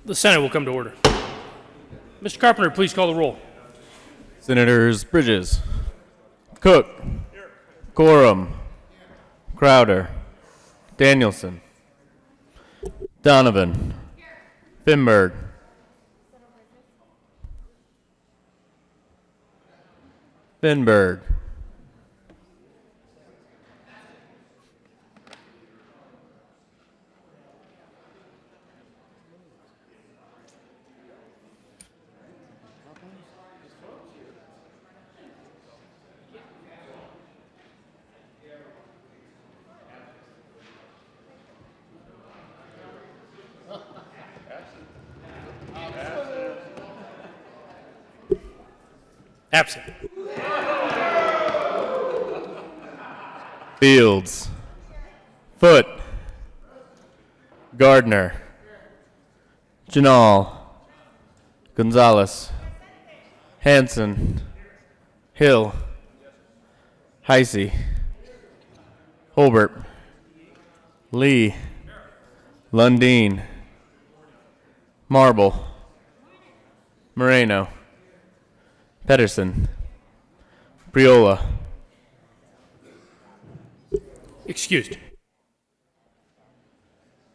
The Senate will come to order. Mr. Carpenter, please call the roll. Senators Bridges, Cook, Gorham, Crowder, Danielson, Donovan, Finberg, Finberg, Absent. Fields, Foote, Gardner, Janal, Gonzalez, Hanson, Hill, Heisey, Holbert, Lee, Lundeen, Marble, Moreno, Pedersen, Priola. Excused.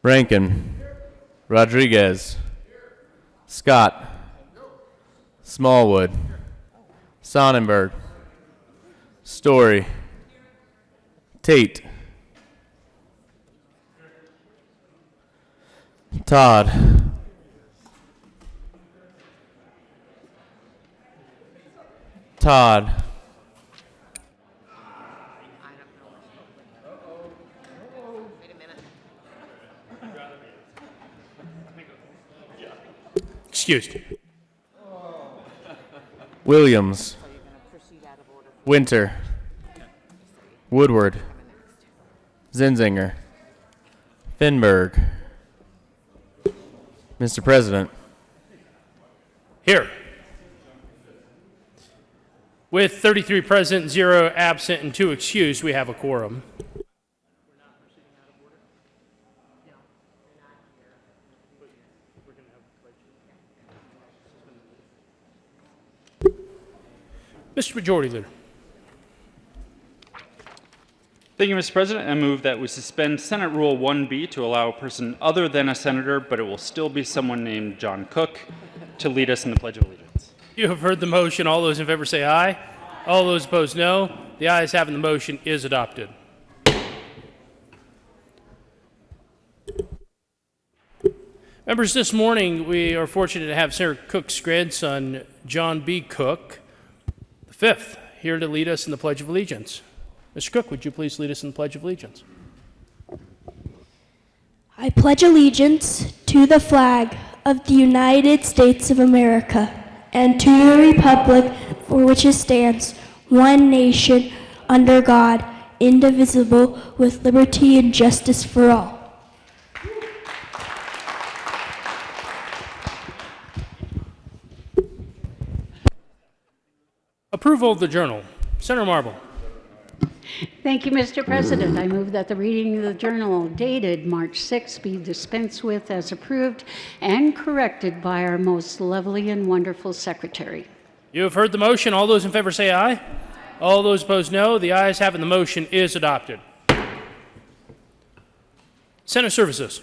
Rankin, Rodriguez, Scott, Smallwood, Sonnenberg, Story, Tate, Todd, Todd, Excused. Williams, Winter, Woodward, Zinzinger, Finberg. Mr. President, Here. With 33 present, 0 absent, and 2 excused, we have a quorum. Mr. Majority Leader. Thank you, Mr. President. I move that we suspend Senate Rule 1B to allow a person other than a senator, but it will still be someone named John Cook, to lead us in the Pledge of Allegiance. You have heard the motion. All those in favor say aye. All those opposed, no. The ayes having the motion is adopted. Members, this morning we are fortunate to have Senator Cook's grandson, John B. Cook, the fifth, here to lead us in the Pledge of Allegiance. Mr. Cook, would you please lead us in the Pledge of Allegiance? I pledge allegiance to the flag of the United States of America and to the republic for which it stands, one nation, under God, indivisible, with liberty and justice for all. Approval of the Journal. Senator Marble. Thank you, Mr. President. I move that the reading of the journal dated March 6 be dispensed with as approved and corrected by our most lovely and wonderful secretary. You have heard the motion. All those in favor say aye. All those opposed, no. The ayes having the motion is adopted. Senate Services.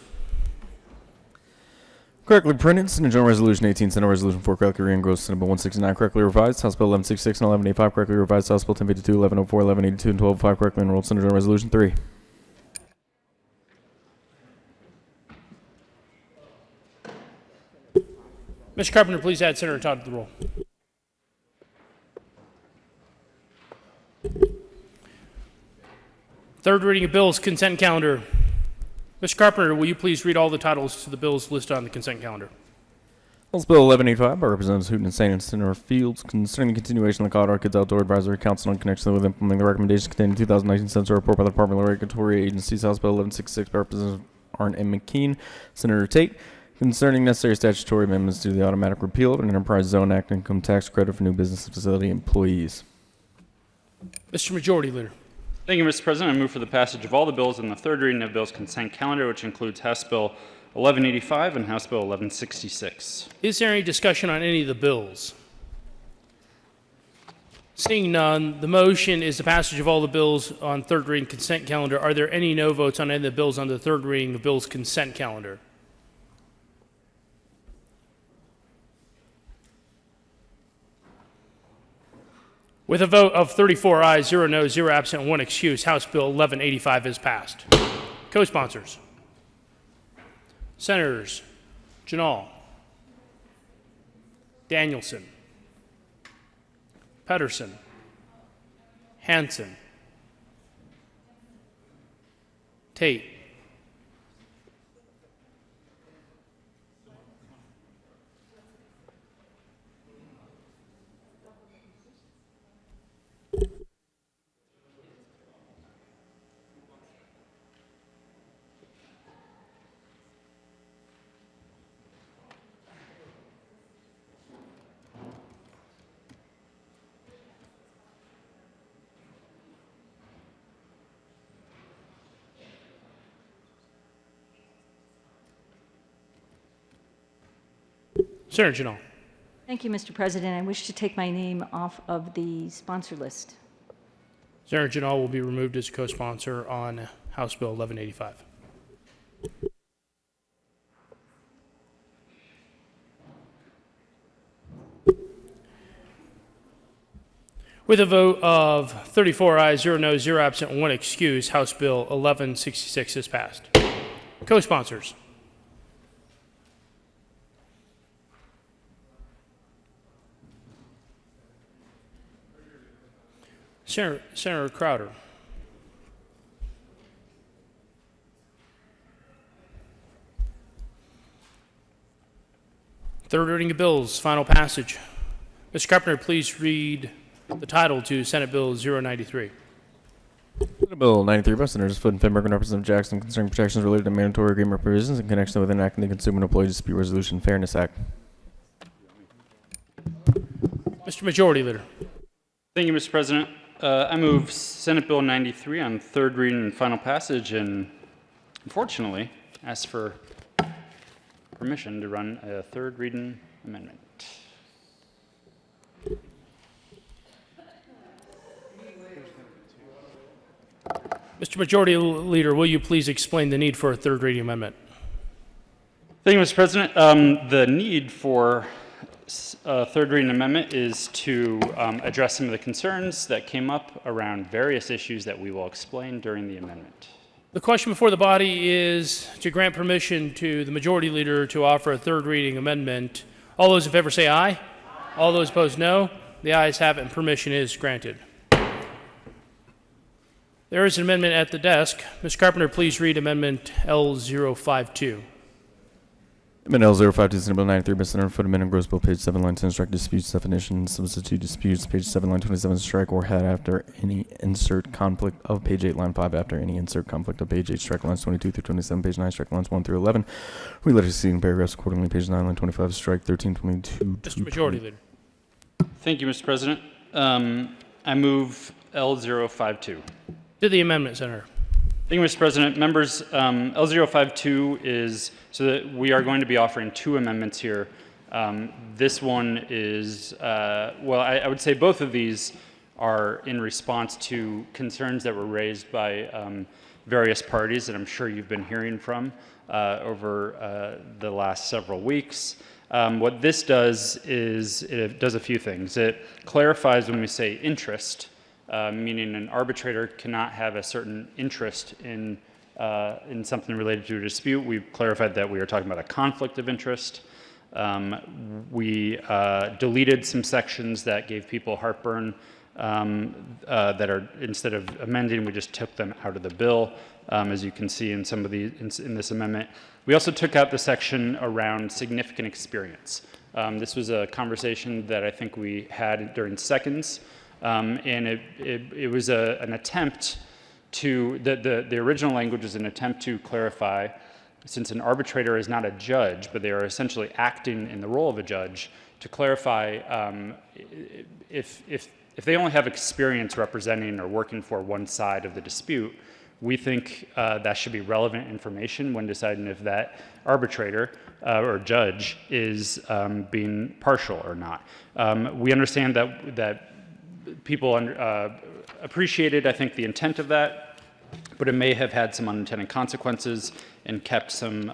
correctly printed, Senate General Resolution 18, Senate Resolution 4, correctly re-engrossed, Senate Bill 169, correctly revised, House Bill 1166 and 1185, correctly revised, House Bill 1052, 1104, 1182, and 1205, correctly enrolled, Senate General Resolution 3. Mr. Carpenter, please add Senator Todd to the roll. Third reading of bills, consent calendar. Mr. Carpenter, will you please read all the titles to the bills listed on the consent calendar? House Bill 1185 by Representatives Hooten and Sain and Senator Fields concerning the continuation of the Colorado Kids Outdoor Advisory Council in connection with implementing the recommendations contained in 2019 Census Report by the Department of Regulatory Agencies. House Bill 1166 by Representatives Arndt M. McKean, Senator Tate, concerning necessary statutory amendments to the automatic repeal of an Enterprise Zone Act income tax credit for new business facility employees. Mr. Majority Leader. Thank you, Mr. President. I move for the passage of all the bills in the third reading of bills consent calendar, which includes House Bill 1185 and House Bill 1166. Is there any discussion on any of the bills? Seeing none, the motion is the passage of all the bills on third reading consent calendar. Are there any no votes on any of the bills on the third reading of bills consent calendar? With a vote of 34 ayes, 0 noes, 0 absent, and 1 excuse, House Bill 1185 is passed. Co-sponsors. Senators Janal, Danielson, Pedersen, Hansen, Tate, Senator Janal. Thank you, Mr. President. I wish to take my name off of the sponsor list. Senator Janal will be removed as a co-sponsor on House Bill 1185. With a vote of 34 ayes, 0 noes, 0 absent, and 1 excuse, House Bill 1166 is passed. Co-sponsors. Senator Crowder. Third reading of bills, final passage. Mr. Carpenter, please read the title to Senate Bill 093. Senate Bill 93 by Senators Foot and Finberg and Representative Jackson concerning protections related to mandatory agreement provisions in connection with enacting the Consumer and Employee Dispute Resolution Fairness Act. Mr. Majority Leader. Thank you, Mr. President. I move Senate Bill 93 on third reading and final passage, and unfortunately, ask for permission to run a third reading amendment. Mr. Majority Leader, will you please explain the need for a third reading amendment? Thank you, Mr. President. The need for a third reading amendment is to address some of the concerns that came up around various issues that we will explain during the amendment. The question before the body is to grant permission to the Majority Leader to offer a third reading amendment. All those in favor say aye. All those opposed, no. The ayes have it, and permission is granted. There is an amendment at the desk. Mr. Carpenter, please read Amendment L052. Amendment L052, Senate Bill 93 by Senator Foot, amendment Gross Bill, page 7, line 10, strike disputes definition, substitute disputes, page 7, line 27, strike or head after any insert conflict of page 8, line 5, after any insert conflict of page 8, strike lines 22 through 27, page 9, strike lines 1 through 11. Read letters succeeding paragraphs accordingly, page 9, line 25, strike 13, 22. Mr. Majority Leader. Thank you, Mr. President. I move L052. To the amendment, Senator. Thank you, Mr. President. Members, L052 is so that we are going to be offering two amendments here. This one is, well, I would say both of these are in response to concerns that were raised by various parties that I'm sure you've been hearing from over the last several weeks. What this does is it does a few things. It clarifies when we say interest, meaning an arbitrator cannot have a certain interest in something related to a dispute. We've clarified that we are talking about a conflict of interest. We deleted some sections that gave people heartburn that are, instead of amending, we just took them out of the bill, as you can see in some of the, in this amendment. We also took out the section around significant experience. This was a conversation that I think we had during seconds. And it was an attempt to, the original language was an attempt to clarify, since an arbitrator is not a judge, but they are essentially acting in the role of a judge, to clarify if they only have experience representing or working for one side of the dispute, we think that should be relevant information when deciding if that arbitrator or judge is being partial or not. We understand that people appreciated, I think, the intent of that, but it may have had some unintended consequences and kept some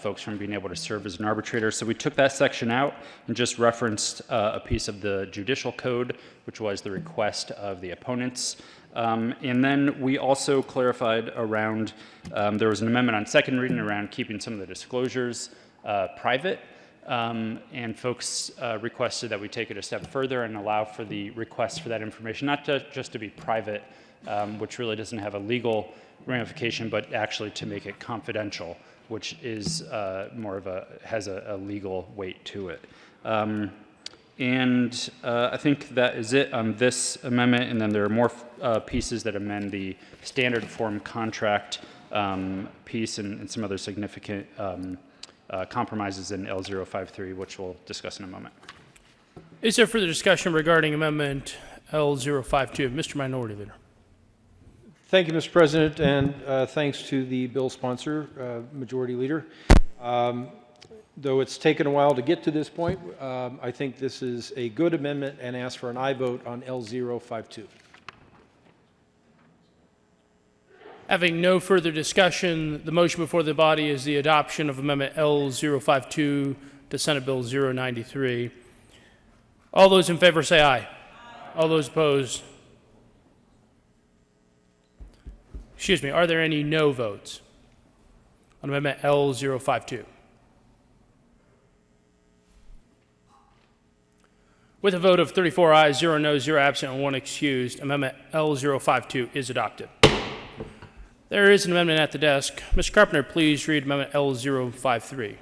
folks from being able to serve as an arbitrator. So we took that section out and just referenced a piece of the judicial code, which was the request of the opponents. And then we also clarified around, there was an amendment on second reading around keeping some of the disclosures private. And folks requested that we take it a step further and allow for the request for that information, not just to be private, which really doesn't have a legal ramification, but actually to make it confidential, which is more of has a legal weight to it. And I think that is it on this amendment, and then there are more pieces that amend the standard form contract piece and some other significant compromises in L053, which we'll discuss in a moment. Is there further discussion regarding Amendment L052? Mr. Minority Leader. Thank you, Mr. President, and thanks to the bill sponsor, Majority Leader. Though it's taken a while to get to this point, I think this is a good amendment and ask for an aye vote on L052. Having no further discussion, the motion before the body is the adoption of Amendment L052 to Senate Bill 093. All those in favor say aye. All those opposed? Excuse me, are there any no votes on Amendment L052? With a vote of 34 ayes, 0 noes, 0 absent, and 1 excused, Amendment L052 is adopted. There is an amendment at the desk. Mr. Carpenter, please read Amendment L053.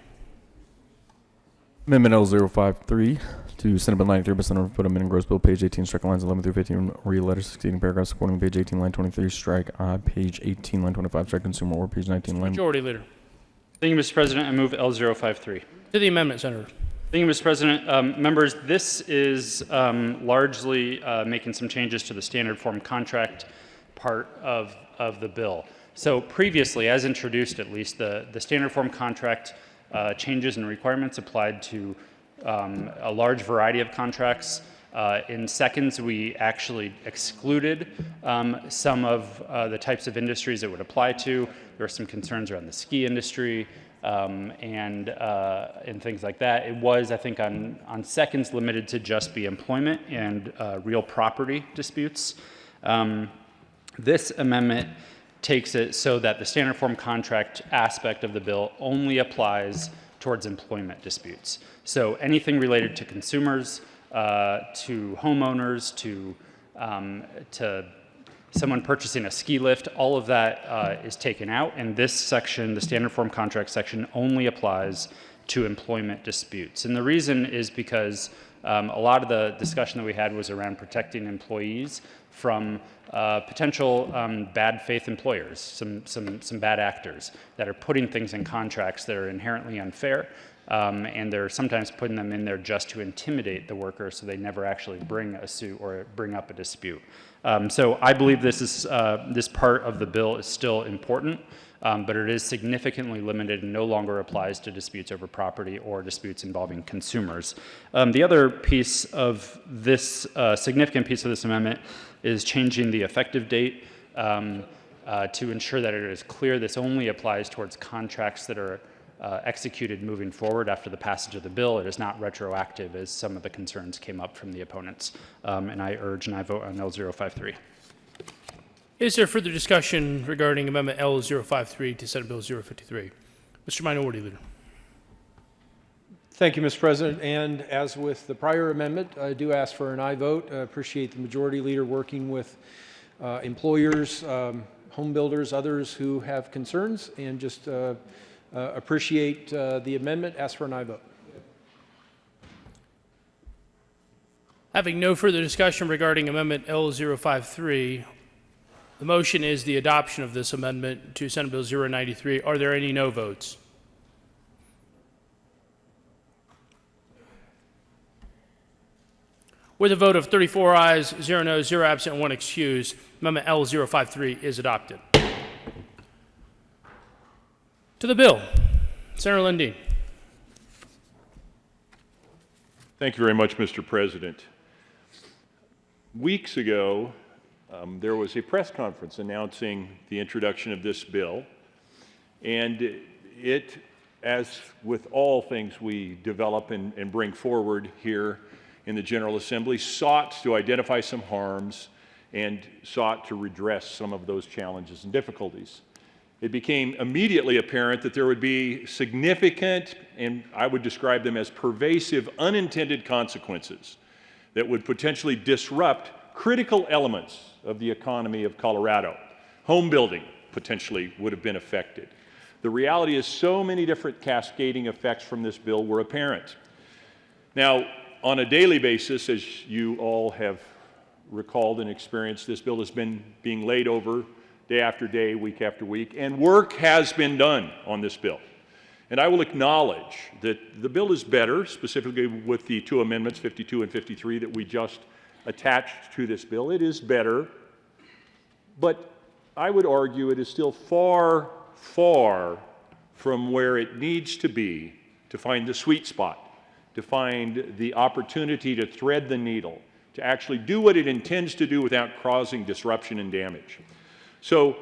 Amendment L053 to Senate Bill 93 by Senator Foot, amending gross bill, page 18, strike lines 11 through 15, read letters succeeding paragraphs according to page 18, line 23, strike page 18, line 25, strike consumer, or page 19, line... Majority Leader. Thank you, Mr. President. I move L053. To the amendment, Senator. Thank you, Mr. President. Members, this is largely making some changes to the standard form contract part of the bill. So previously, as introduced at least, the standard form contract changes and requirements applied to a large variety of contracts. In seconds, we actually excluded some of the types of industries it would apply to. There were some concerns around the ski industry and things like that. It was, I think, on seconds limited to just be employment and real property disputes. This amendment takes it so that the standard form contract aspect of the bill only applies towards employment disputes. So anything related to consumers, to homeowners, to someone purchasing a ski lift, all of that is taken out, and this section, the standard form contract section, only applies to employment disputes. And the reason is because a lot of the discussion that we had was around protecting employees from potential bad faith employers, some bad actors that are putting things in contracts that are inherently unfair, and they're sometimes putting them in there just to intimidate the worker so they never actually bring a suit or bring up a dispute. So I believe this part of the bill is still important, but it is significantly limited and no longer applies to disputes over property or disputes involving consumers. The other piece of this, significant piece of this amendment is changing the effective date to ensure that it is clear this only applies towards contracts that are executed moving forward after the passage of the bill. It is not retroactive, as some of the concerns came up from the opponents. And I urge and I vote on L053. Is there further discussion regarding Amendment L053 to Senate Bill 053? Mr. Minority Leader. Thank you, Mr. President. And as with the prior amendment, I do ask for an aye vote. I appreciate the Majority Leader working with employers, home builders, others who have concerns, and just appreciate the amendment. Ask for an aye vote. Having no further discussion regarding Amendment L053, the motion is the adoption of this amendment to Senate Bill 093. Are there any no votes? With a vote of 34 ayes, 0 noes, 0 absent, and 1 excused, Amendment L053 is adopted. To the bill, Senator Lundin. Thank you very much, Mr. President. Weeks ago, there was a press conference announcing the introduction of this bill, and it, as with all things we develop and bring forward here in the General Assembly, sought to identify some harms and sought to redress some of those challenges and difficulties. It became immediately apparent that there would be significant, and I would describe them as pervasive, unintended consequences that would potentially disrupt critical elements of the economy of Colorado. Home building potentially would have been affected. The reality is so many different cascading effects from this bill were apparent. Now, on a daily basis, as you all have recalled and experienced, this bill has been being laid over day after day, week after week, and work has been done on this bill. And I will acknowledge that the bill is better, specifically with the two amendments, 52 and 53, that we just attached to this bill. It is better, but I would argue it is still far, far from where it needs to be to find the sweet spot, to find the opportunity to thread the needle, to actually do what it intends to do without causing disruption and damage. So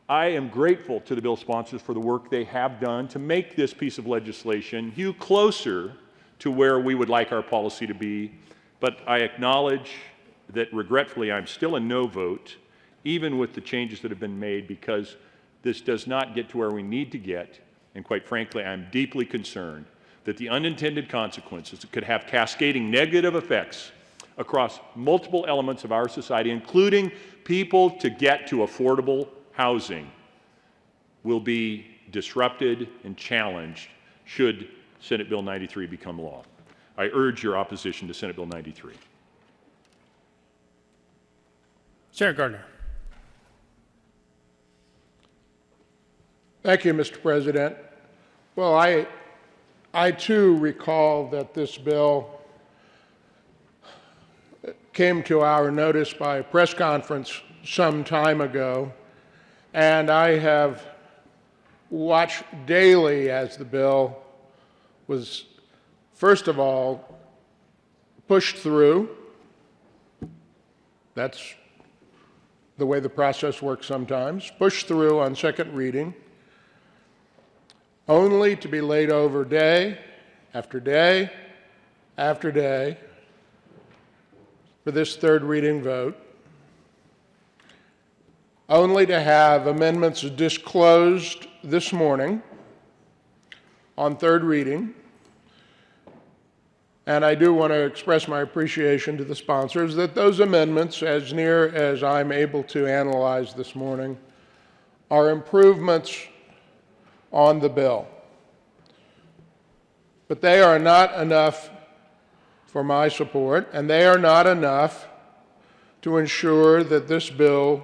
I am grateful to the bill sponsors for the work they have done to make this piece of legislation hew closer to where we would like our policy to be, but I acknowledge that regretfully I'm still a no vote, even with the changes that have been made, because this does not get to where we need to get. And quite frankly, I'm deeply concerned that the unintended consequences that could have cascading negative effects across multiple elements of our society, including people to get to affordable housing, will be disrupted and challenged should Senate Bill 93 become law. I urge your opposition to Senate Bill 93. Senator Gardner. Thank you, Mr. President. Well, I too recall that this bill came to our notice by a press conference some time ago, and I have watched daily as the bill was, first of all, pushed through. That's the way the process works sometimes. Pushed through on second reading, only to be laid over day after day after day for this third reading vote, only to have amendments disclosed this morning on third reading. And I do want to express my appreciation to the sponsors that those amendments, as near as I'm able to analyze this morning, are improvements on the bill. But they are not enough for my support, and they are not enough to ensure that this bill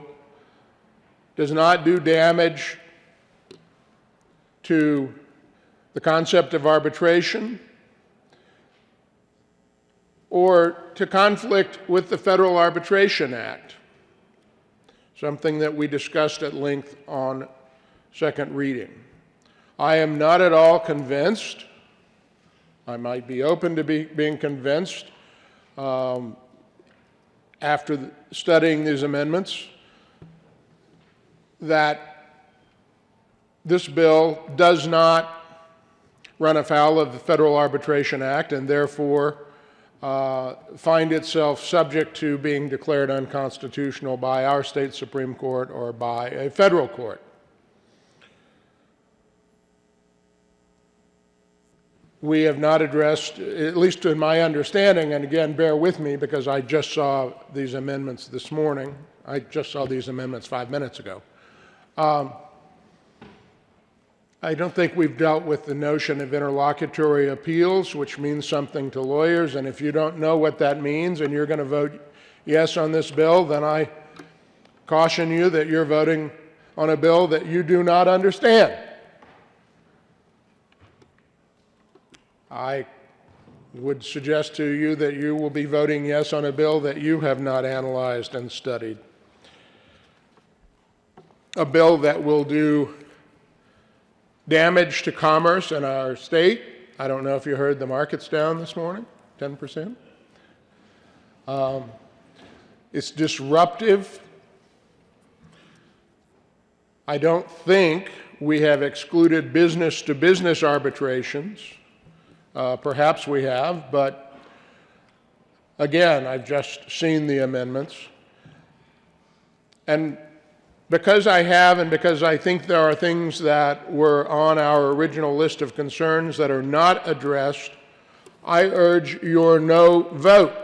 does not do damage to the concept of arbitration or to conflict with the Federal Arbitration Act, something that we discussed at length on second reading. I am not at all convinced. I might be open to being convinced after studying these amendments that this bill does not run afoul of the Federal Arbitration Act and therefore find itself subject to being declared unconstitutional by our state Supreme Court or by a federal court. We have not addressed, at least to my understanding, and again, bear with me because I just saw these amendments this morning. I just saw these amendments 5 minutes ago. I don't think we've dealt with the notion of interlocutory appeals, which means something to lawyers, and if you don't know what that means and you're going to vote yes on this bill, then I caution you that you're voting on a bill that you do not understand. I would suggest to you that you will be voting yes on a bill that you have not analyzed and studied. A bill that will do damage to commerce in our state. I don't know if you heard the market's down this morning, 10%. It's disruptive. I don't think we have excluded business-to-business arbitrations. Perhaps we have, but again, I've just seen the amendments. And because I have, and because I think there are things that were on our original list of concerns that are not addressed, I urge your no vote.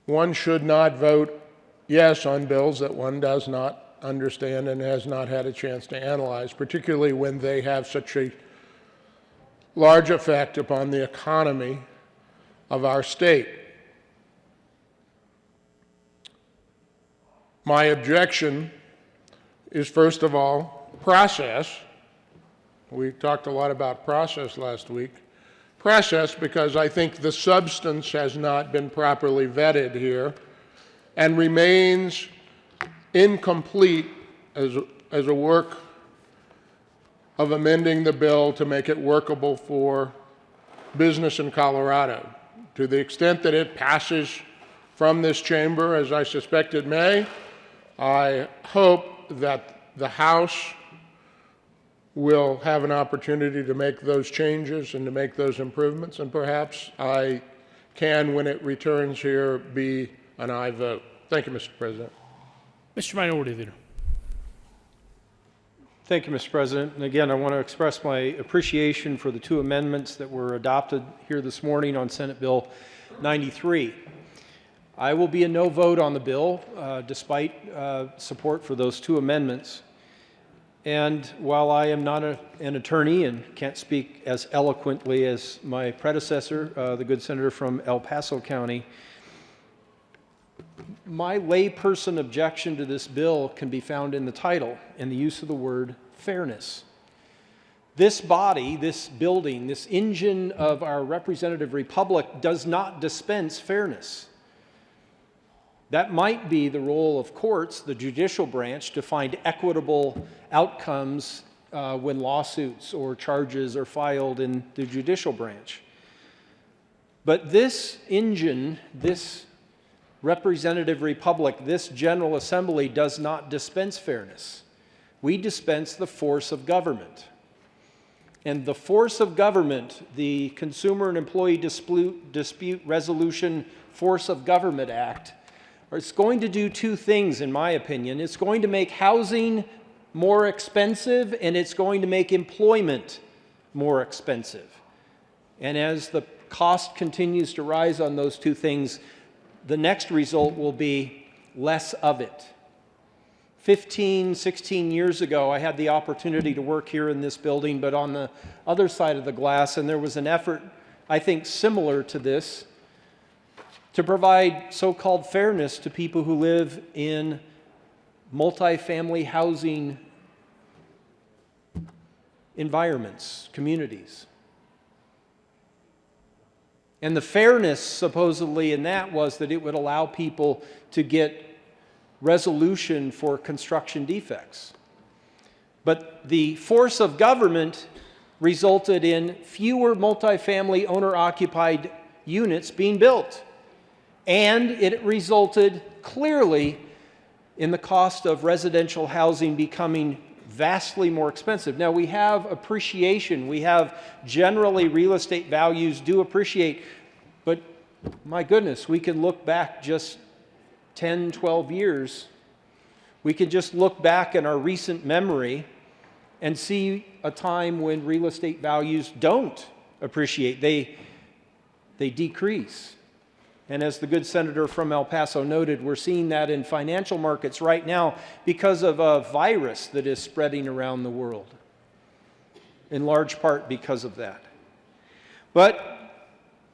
One should not vote yes on bills that one does not understand and has not had a chance to analyze, particularly when they have such a large effect upon the economy of our state. My objection is, first of all, process. We talked a lot about process last week. Process because I think the substance has not been properly vetted here and remains incomplete as a work of amending the bill to make it workable for business in Colorado. To the extent that it passes from this chamber, as I suspect it may, I hope that the House will have an opportunity to make those changes and to make those improvements, and perhaps I can, when it returns here, be an aye vote. Thank you, Mr. President. Mr. Minority Leader. Thank you, Mr. President. And again, I want to express my appreciation for the two amendments that were adopted here this morning on Senate Bill 93. I will be a no vote on the bill, despite support for those two amendments. And while I am not an attorney and can't speak as eloquently as my predecessor, the good senator from El Paso County, my layperson objection to this bill can be found in the title and the use of the word fairness. This body, this building, this engine of our representative republic does not dispense fairness. That might be the role of courts, the judicial branch, to find equitable outcomes when lawsuits or charges are filed in the judicial branch. But this engine, this representative republic, this General Assembly does not dispense fairness. We dispense the force of government. And the force of government, the Consumer and Employee Dispute Resolution Force of Government Act, it's going to do two things, in my opinion. It's going to make housing more expensive, and it's going to make employment more expensive. And as the cost continues to rise on those two things, the next result will be less of it. 15, 16 years ago, I had the opportunity to work here in this building, but on the other side of the glass, and there was an effort, I think, similar to this, to provide so-called fairness to people who live in multifamily housing environments, communities. And the fairness, supposedly, in that was that it would allow people to get resolution for construction defects. But the force of government resulted in fewer multifamily owner-occupied units being built. And it resulted clearly in the cost of residential housing becoming vastly more expensive. Now, we have appreciation. We have generally real estate values do appreciate. But my goodness, we can look back just 10, 12 years. We can just look back in our recent memory and see a time when real estate values don't appreciate. They decrease. And as the good senator from El Paso noted, we're seeing that in financial markets right now because of a virus that is spreading around the world, in large part because of that. But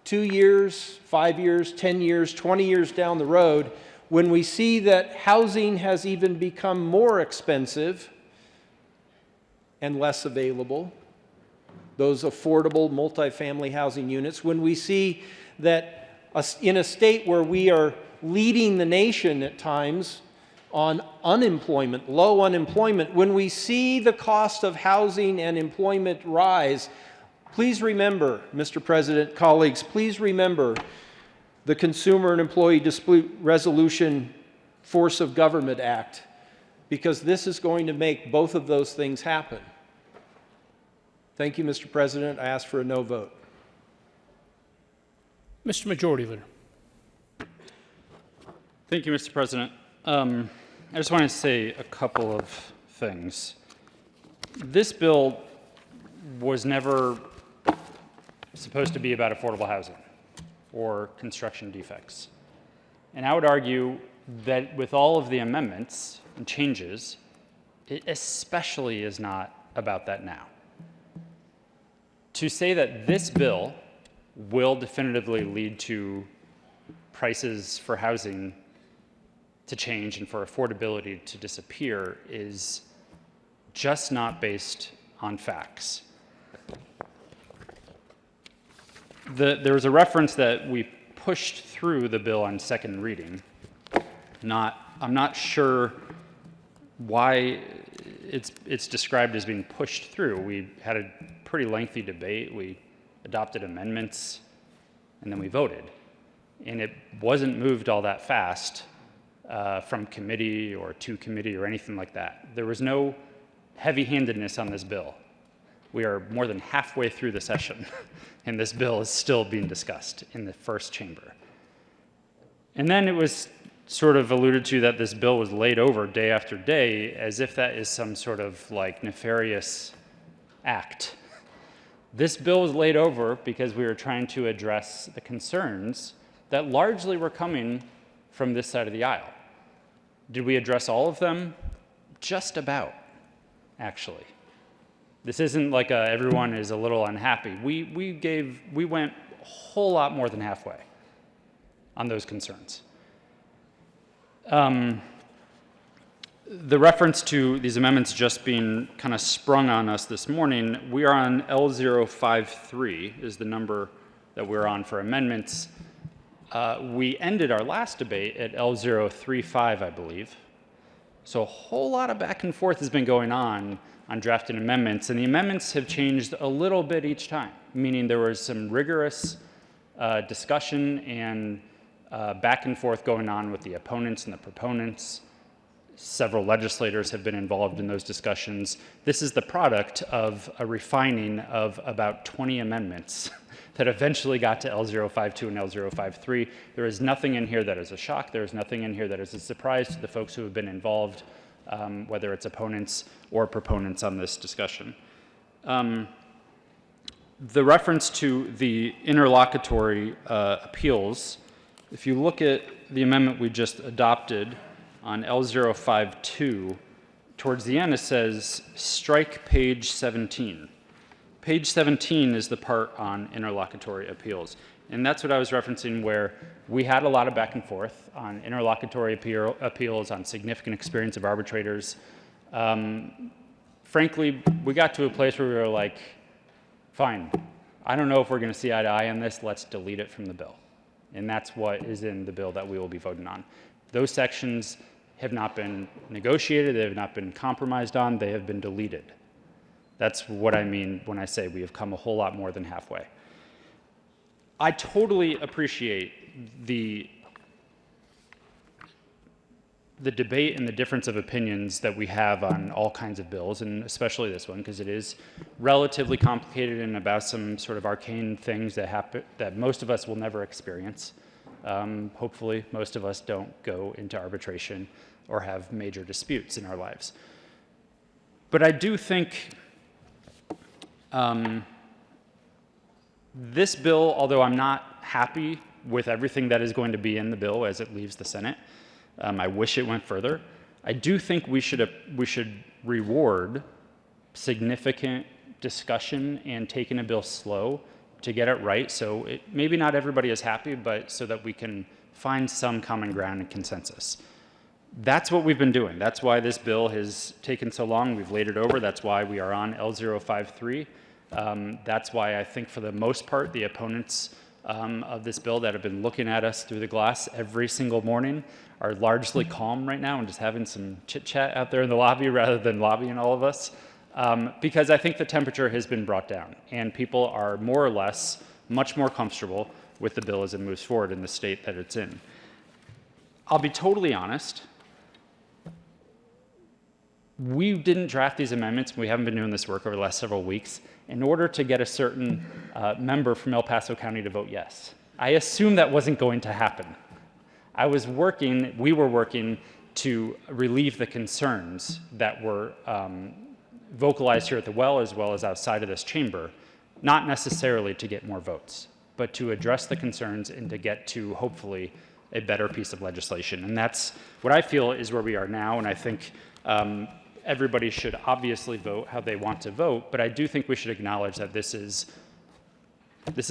2 years, 5 years, 10 years, 20 years down the road, when we see that housing has even become more expensive and less available, those affordable multifamily housing units, when we see that in a state where we are leading the nation at times on unemployment, low unemployment, when we see the cost of housing and employment rise, please remember, Mr. President, colleagues, please remember the Consumer and Employee Dispute Resolution Force of Government Act, because this is going to make both of those things happen. Thank you, Mr. President. I ask for a no vote. Mr. Majority Leader. Thank you, Mr. President. I just want to say a couple of things. This bill was never supposed to be about affordable housing or construction defects. And I would argue that with all of the amendments and changes, it especially is not about that now. To say that this bill will definitively lead to prices for housing to change and for affordability to disappear is just not based on facts. There was a reference that we pushed through the bill on second reading. I'm not sure why it's described as being pushed through. We had a pretty lengthy debate. We adopted amendments, and then we voted. And it wasn't moved all that fast from committee or to committee or anything like that. There was no heavy-handedness on this bill. We are more than halfway through the session, and this bill is still being discussed in the first chamber. And then it was sort of alluded to that this bill was laid over day after day, as if that is some sort of like nefarious act. This bill was laid over because we were trying to address the concerns that largely were coming from this side of the aisle. Did we address all of them? Just about, actually. This isn't like everyone is a little unhappy. We went a whole lot more than halfway on those concerns. The reference to these amendments just being kind of sprung on us this morning, we are on L053 is the number that we're on for amendments. We ended our last debate at L035, I believe. So a whole lot of back and forth has been going on drafting amendments, and the amendments have changed a little bit each time, meaning there was some rigorous discussion and back and forth going on with the opponents and the proponents. Several legislators have been involved in those discussions. This is the product of a refining of about 20 amendments that eventually got to L052 and L053. There is nothing in here that is a shock. There is nothing in here that is a surprise to the folks who have been involved, whether it's opponents or proponents on this discussion. The reference to the interlocutory appeals, if you look at the amendment we just adopted on L052, towards the end it says, strike page 17. Page 17 is the part on interlocutory appeals. And that's what I was referencing, where we had a lot of back and forth on interlocutory appeals, on significant experience of arbitrators. Frankly, we got to a place where we were like, fine, I don't know if we're going to see eye to eye on this, let's delete it from the bill. And that's what is in the bill that we will be voting on. Those sections have not been negotiated, they have not been compromised on, they have been deleted. That's what I mean when I say we have come a whole lot more than halfway. I totally appreciate the debate and the difference of opinions that we have on all kinds of bills, and especially this one, because it is relatively complicated and about some sort of arcane things that happen that most of us will never experience. Hopefully, most of us don't go into arbitration or have major disputes in our lives. But I do think this bill, although I'm not happy with everything that is going to be in the bill as it leaves the Senate, I wish it went further. I do think we should reward significant discussion and taking a bill slow to get it right. So maybe not everybody is happy, but so that we can find some common ground and consensus. That's what we've been doing. That's why this bill has taken so long. We've laid it over. That's why we are on L053. That's why I think for the most part, the opponents of this bill that have been looking at us through the glass every single morning are largely calm right now and just having some chit chat out there in the lobby rather than lobbying all of us. Because I think the temperature has been brought down and people are more or less much more comfortable with the bill as it moves forward in the state that it's in. I'll be totally honest. We didn't draft these amendments. We haven't been doing this work over the last several weeks in order to get a certain member from El Paso County to vote yes. I assumed that wasn't going to happen. We were working to relieve the concerns that were vocalized here at the well as outside of this chamber, not necessarily to get more votes, but to address the concerns and to get to, hopefully, a better piece of legislation. And that's what I feel is where we are now, and I think everybody should obviously vote how they want to vote, but I do think we should acknowledge that this is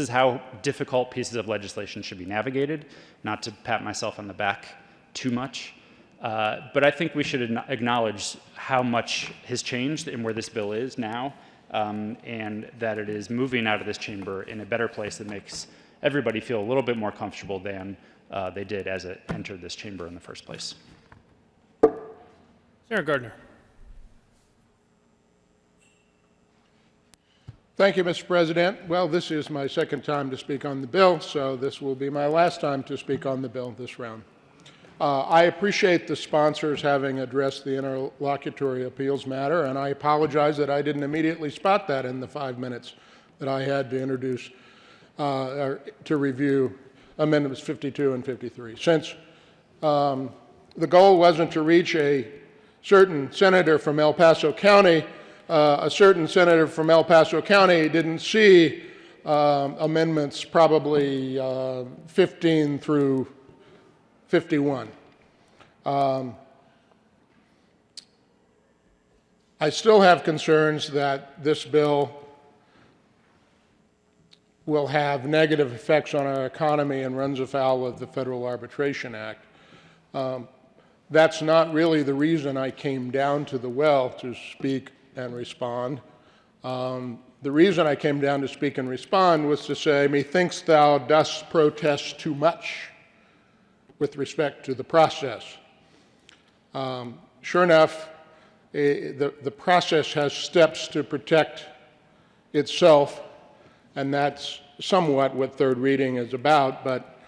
how difficult pieces of legislation should be navigated, not to pat myself on the back too much. But I think we should acknowledge how much has changed and where this bill is now, and that it is moving out of this chamber in a better place that makes everybody feel a little bit more comfortable than they did as it entered this chamber in the first place. Senator Gardner. Thank you, Mr. President. Well, this is my second time to speak on the bill, so this will be my last time to speak on the bill this round. I appreciate the sponsors having addressed the interlocutory appeals matter, and I apologize that I didn't immediately spot that in the 5 minutes that I had to introduce, or to review amendments 52 and 53. Since the goal wasn't to reach a certain senator from El Paso County, a certain senator from El Paso County didn't see amendments probably 15 through 51. I still have concerns that this bill will have negative effects on our economy and runs afoul of the Federal Arbitration Act. That's not really the reason I came down to the well to speak and respond. The reason I came down to speak and respond was to say, methinks thou dost protest too much with respect to the process. Sure enough, the process has steps to protect itself, and that's somewhat what third reading is about, but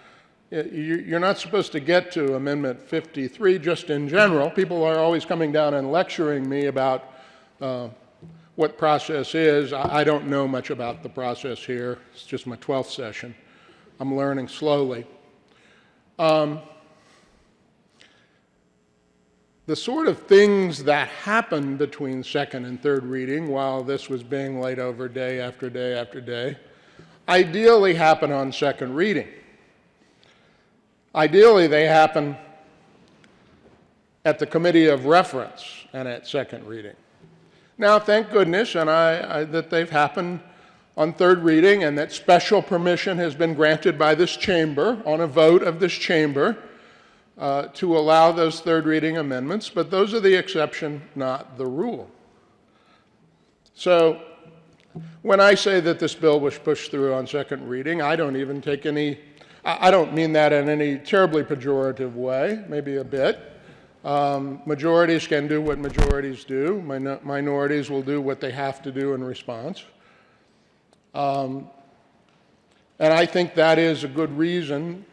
you're not supposed to get to Amendment 53 just in general. People are always coming down and lecturing me about what process is. I don't know much about the process here. It's just my 12th session. I'm learning slowly. The sort of things that happened between second and third reading while this was being laid over day after day after day, ideally happen on second reading. Ideally, they happen at the committee of reference and at second reading. Now, thank goodness that they've happened on third reading and that special permission has been granted by this chamber on a vote of this chamber to allow those third reading amendments, but those are the exception, not the rule. So when I say that this bill was pushed through on second reading, I don't even take any, I don't mean that in any terribly pejorative way, maybe a bit. Majorities can do what majorities do. Minorities will do what they have to do in response. And I think that is a good reason.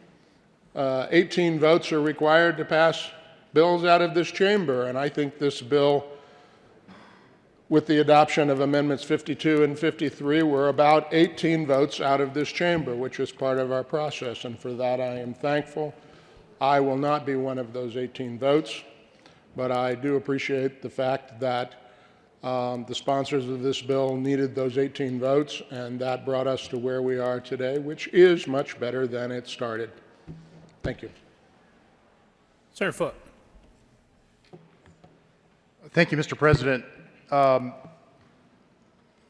18 votes are required to pass bills out of this chamber, and I think this bill, with the adoption of Amendments 52 and 53, we're about 18 votes out of this chamber, which is part of our process, and for that I am thankful. I will not be one of those 18 votes, but I do appreciate the fact that the sponsors of this bill needed those 18 votes, and that brought us to where we are today, which is much better than it started. Thank you. Senator Foote. Thank you, Mr. President.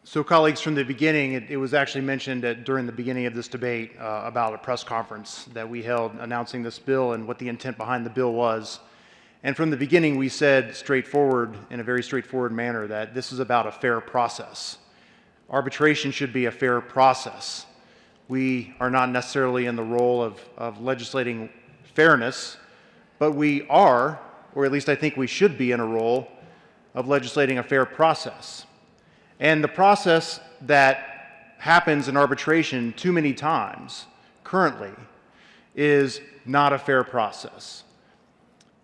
So, colleagues, from the beginning, it was actually mentioned during the beginning of this debate about a press conference that we held announcing this bill and what the intent behind the bill was. And from the beginning, we said straightforward, in a very straightforward manner, that this is about a fair process. Arbitration should be a fair process. We are not necessarily in the role of legislating fairness, but we are, or at least I think we should be, in a role of legislating a fair process. And the process that happens in arbitration too many times currently is not a fair process.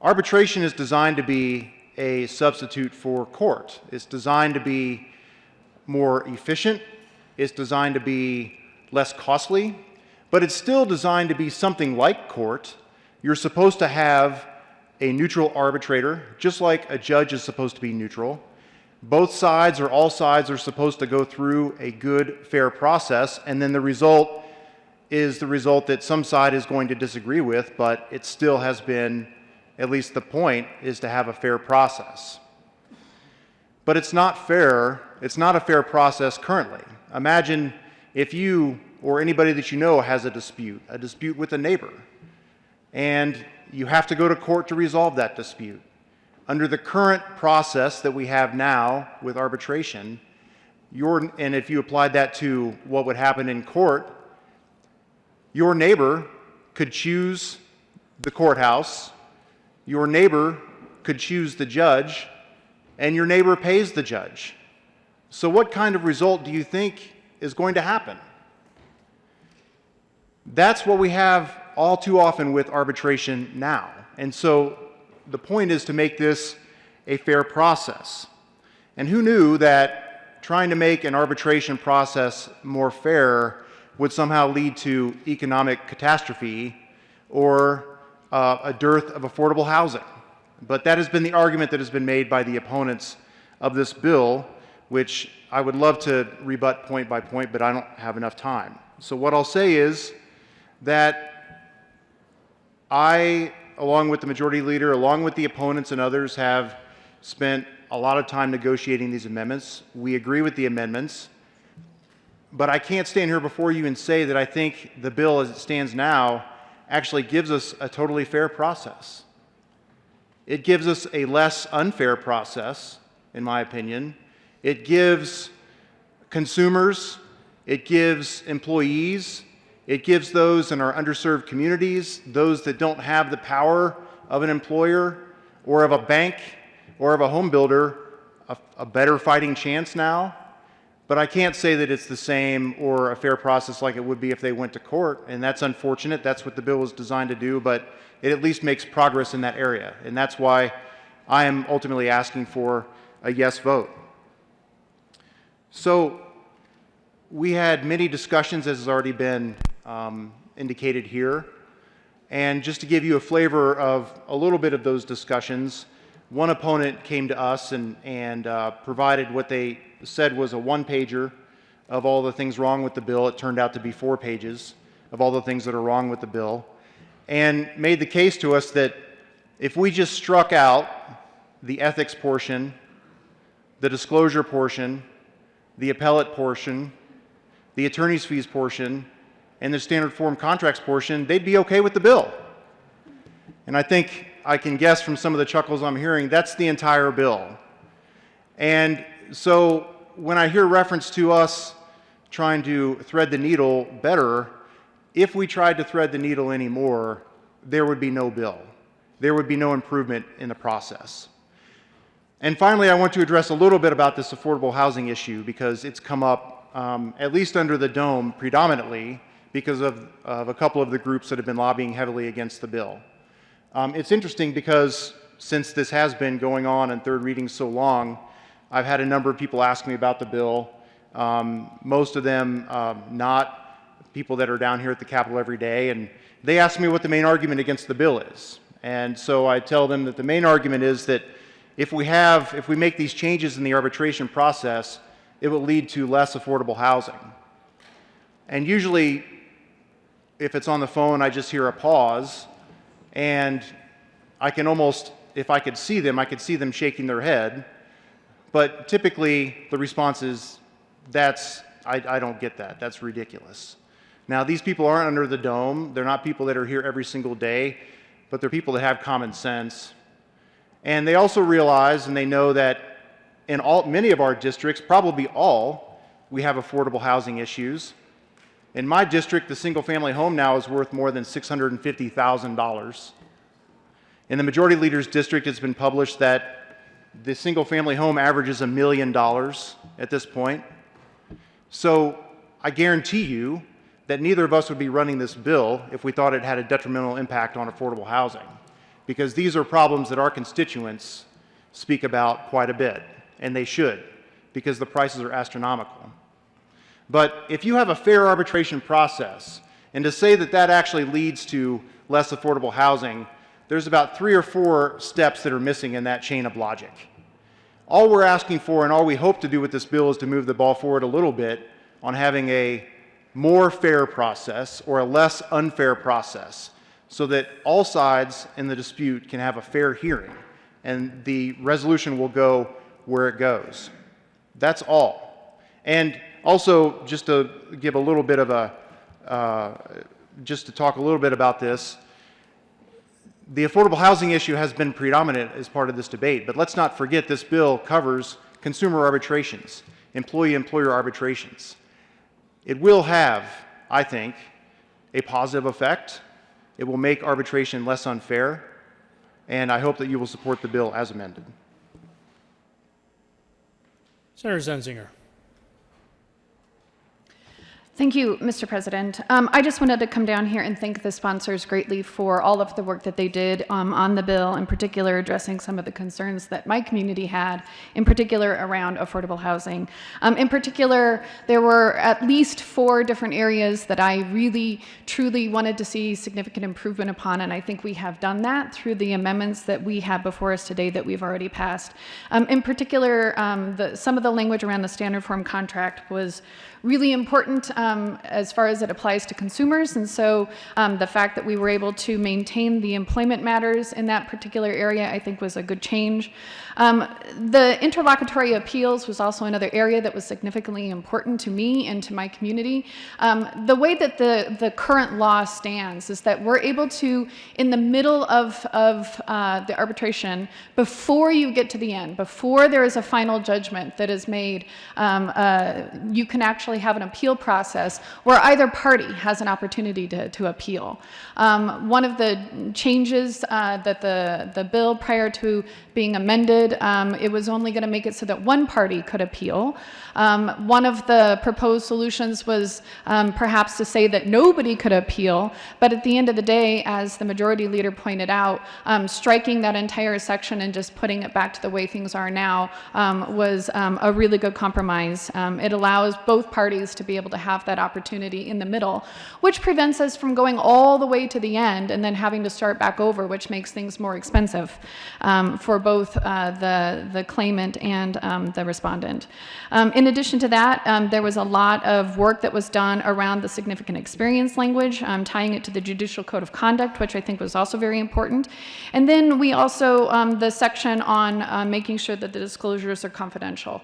Arbitration is designed to be a substitute for court. It's designed to be more efficient. It's designed to be less costly, but it's still designed to be something like court. You're supposed to have a neutral arbitrator, just like a judge is supposed to be neutral. Both sides or all sides are supposed to go through a good, fair process, and then the result is the result that some side is going to disagree with, but it still has been, at least the point, is to have a fair process. But it's not fair. It's not a fair process currently. Imagine if you or anybody that you know has a dispute with a neighbor, and you have to go to court to resolve that dispute. Under the current process that we have now with arbitration, and if you applied that to what would happen in court, your neighbor could choose the courthouse, your neighbor could choose the judge, and your neighbor pays the judge. So what kind of result do you think is going to happen? That's what we have all too often with arbitration now. And so the point is to make this a fair process. And who knew that trying to make an arbitration process more fair would somehow lead to economic catastrophe or a dearth of affordable housing? But that has been the argument that has been made by the opponents of this bill, which I would love to rebut point by point, but I don't have enough time. So what I'll say is that I, along with the majority leader, along with the opponents and others, have spent a lot of time negotiating these amendments. We agree with the amendments, but I can't stand here before you and say that I think the bill as it stands now actually gives us a totally fair process. It gives us a less unfair process, in my opinion. It gives consumers, it gives employees, it gives those in our underserved communities, those that don't have the power of an employer or of a bank or of a home builder, a better fighting chance now. But I can't say that it's the same or a fair process like it would be if they went to court, and that's unfortunate. That's what the bill was designed to do, but it at least makes progress in that area, and that's why I am ultimately asking for a yes vote. So we had many discussions, as has already been indicated here, and just to give you a flavor of a little bit of those discussions, one opponent came to us and provided what they said was a one-pager of all the things wrong with the bill. It turned out to be 4 pages of all the things that are wrong with the bill, and made the case to us that if we just struck out the ethics portion, the disclosure portion, the appellate portion, the attorney's fees portion, and the standard form contracts portion, they'd be okay with the bill. And I think I can guess from some of the chuckles I'm hearing, that's the entire bill. And so when I hear reference to us trying to thread the needle better, if we tried to thread the needle anymore, there would be no bill. There would be no improvement in the process. And finally, I want to address a little bit about this affordable housing issue because it's come up, at least under the dome, predominantly because of a couple of the groups that have been lobbying heavily against the bill. It's interesting because since this has been going on in third reading so long, I've had a number of people ask me about the bill, most of them not people that are down here at the Capitol every day, and they ask me what the main argument against the bill is. And so I tell them that the main argument is that if we make these changes in the arbitration process, it will lead to less affordable housing. And usually, if it's on the phone, I just hear a pause, and I can almost, if I could see them, I could see them shaking their head. But typically, the response is, I don't get that. That's ridiculous. Now, these people aren't under the dome. They're not people that are here every single day, but they're people that have common sense. And they also realize and they know that in many of our districts, probably all, we have affordable housing issues. In my district, the single-family home now is worth more than $650,000. In the majority leader's district, it's been published that the single-family home averages $1 million at this point. So I guarantee you that neither of us would be running this bill if we thought it had a detrimental impact on affordable housing, because these are problems that our constituents speak about quite a bit, and they should, because the prices are astronomical. But if you have a fair arbitration process, and to say that that actually leads to less affordable housing, there's about 3 or 4 steps that are missing in that chain of logic. All we're asking for and all we hope to do with this bill is to move the ball forward a little bit on having a more fair process or a less unfair process so that all sides in the dispute can have a fair hearing and the resolution will go where it goes. That's all. And also, just to give a little bit of just to talk a little bit about this, the affordable housing issue has been predominant as part of this debate, but let's not forget this bill covers consumer arbitrations, employee-employer arbitrations. It will have, I think, a positive effect. It will make arbitration less unfair, and I hope that you will support the bill as amended. Senator Zenzinger. Thank you, Mr. President. I just wanted to come down here and thank the sponsors greatly for all of the work that they did on the bill, in particular addressing some of the concerns that my community had, in particular around affordable housing. In particular, there were at least 4 different areas that I really, truly wanted to see significant improvement upon, and I think we have done that through the amendments that we have before us today that we've already passed. In particular, some of the language around the standard form contract was really important as far as it applies to consumers, and so the fact that we were able to maintain the employment matters in that particular area I think was a good change. The interlocutory appeals was also another area that was significantly important to me and to my community. The way that the current law stands is that we're able to, in the middle of the arbitration, before you get to the end, before there is a final judgment that is made, you can actually have an appeal process where either party has an opportunity to appeal. One of the changes that the bill prior to being amended, it was only going to make it so that one party could appeal. One of the proposed solutions was perhaps to say that nobody could appeal, but at the end of the day, as the majority leader pointed out, striking that entire section and just putting it back to the way things are now was a really good compromise. It allows both parties to be able to have that opportunity in the middle, which prevents us from going all the way to the end and then having to start back over, which makes things more expensive for both the claimant and the respondent. In addition to that, there was a lot of work that was done around the significant experience language, tying it to the Judicial Code of Conduct, which I think was also very important. And then we also, the section on making sure that the disclosures are confidential.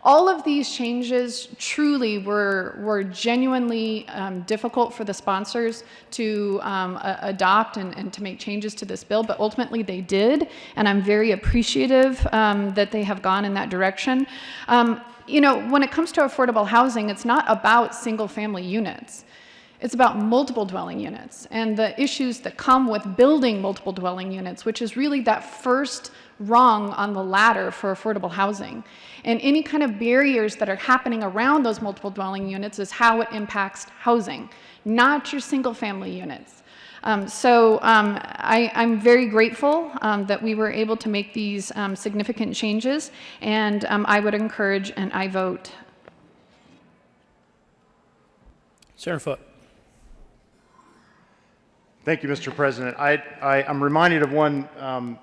All of these changes truly were genuinely difficult for the sponsors to adopt and to make changes to this bill, but ultimately they did, and I'm very appreciative that they have gone in that direction. You know, when it comes to affordable housing, it's not about single-family units. It's about multiple dwelling units and the issues that come with building multiple dwelling units, which is really that first rung on the ladder for affordable housing. And any kind of barriers that are happening around those multiple dwelling units is how it impacts housing, not your single family units. I'm very grateful that we were able to make these significant changes, and I would encourage an aye vote. Senator Foote. Thank you, Mr. President. I'm reminded of one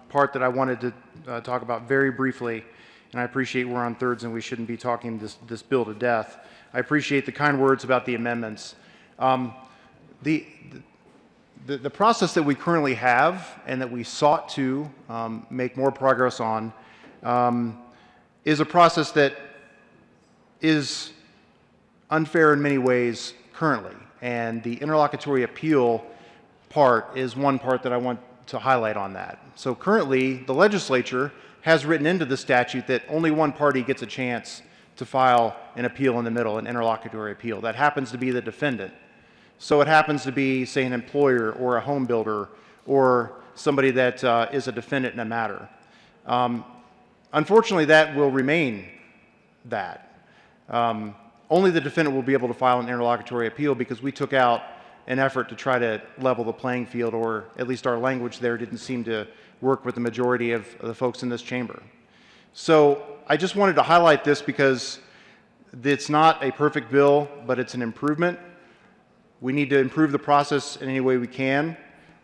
part that I wanted to talk about very briefly, and I appreciate we're on thirds and we shouldn't be talking this bill to death. I appreciate the kind words about the amendments. The process that we currently have and that we sought to make more progress on is a process that is unfair in many ways currently, and the interlocutory appeal part is one part that I want to highlight on that. So currently, the legislature has written into the statute that only one party gets a chance to file an appeal in the middle, an interlocutory appeal. That happens to be the defendant. So it happens to be, say, an employer or a home builder or somebody that is a defendant in a matter. Unfortunately, that will remain that. Only the defendant will be able to file an interlocutory appeal because we took out an effort to try to level the playing field, or at least our language there didn't seem to work with the majority of the folks in this chamber. So I just wanted to highlight this because it's not a perfect bill, but it's an improvement. We need to improve the process in any way we can,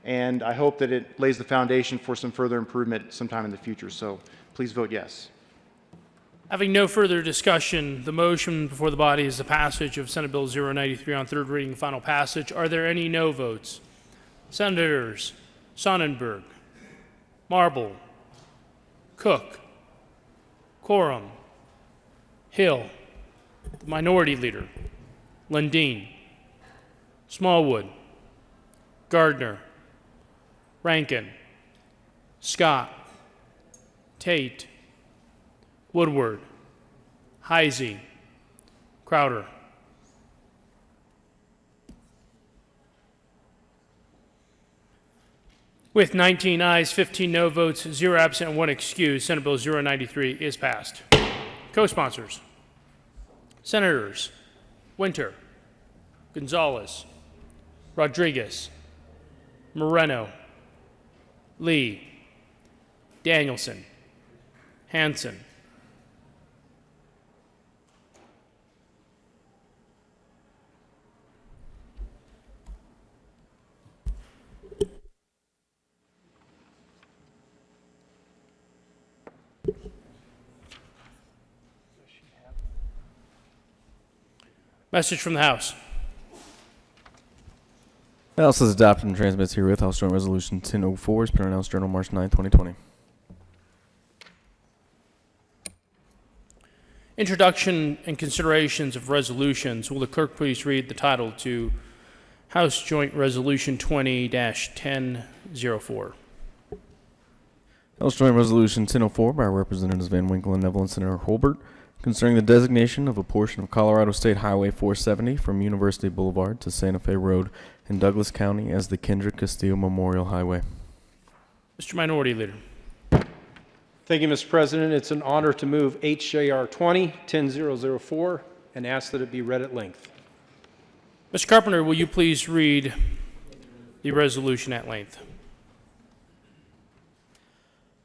and I hope that it lays the foundation for some further improvement sometime in the future. So please vote yes. Having no further discussion, the motion before the body is the passage of Senate Bill 093 on third reading and final passage. Are there any no votes? Senators Sonnenberg, Marble, Cook, Quorum, Hill, the Minority Leader, Lundeen, Smallwood, Gardner, Rankin, Scott, Tate, Woodward, Heisey, Crowder. With 19 ayes, 15 no votes, 0 absent, and 1 excused, Senate Bill 093 is passed. Co-sponsors, Senators Winter, Gonzalez, Rodriguez, Moreno, Lee, Danielson, Hanson, Message from the House. The House has adopted and transmits herewith House Joint Resolution 1004, as per announced Journal March 9, 2020. Introduction and considerations of resolutions. Will the clerk please read the title to House Joint Resolution 20-1004? House Joint Resolution 1004 by Representatives Van Winkle and Neville and Senator Holbert concerning the designation of a portion of Colorado State Highway 470 from University Boulevard to Santa Fe Road in Douglas County as the Kendrick Castillo Memorial Highway. Mr. Minority Leader. Thank you, Mr. President. It's an honor to move HJR 20-1004 and ask that it be read at length. Mr. Carpenter, will you please read the resolution at length?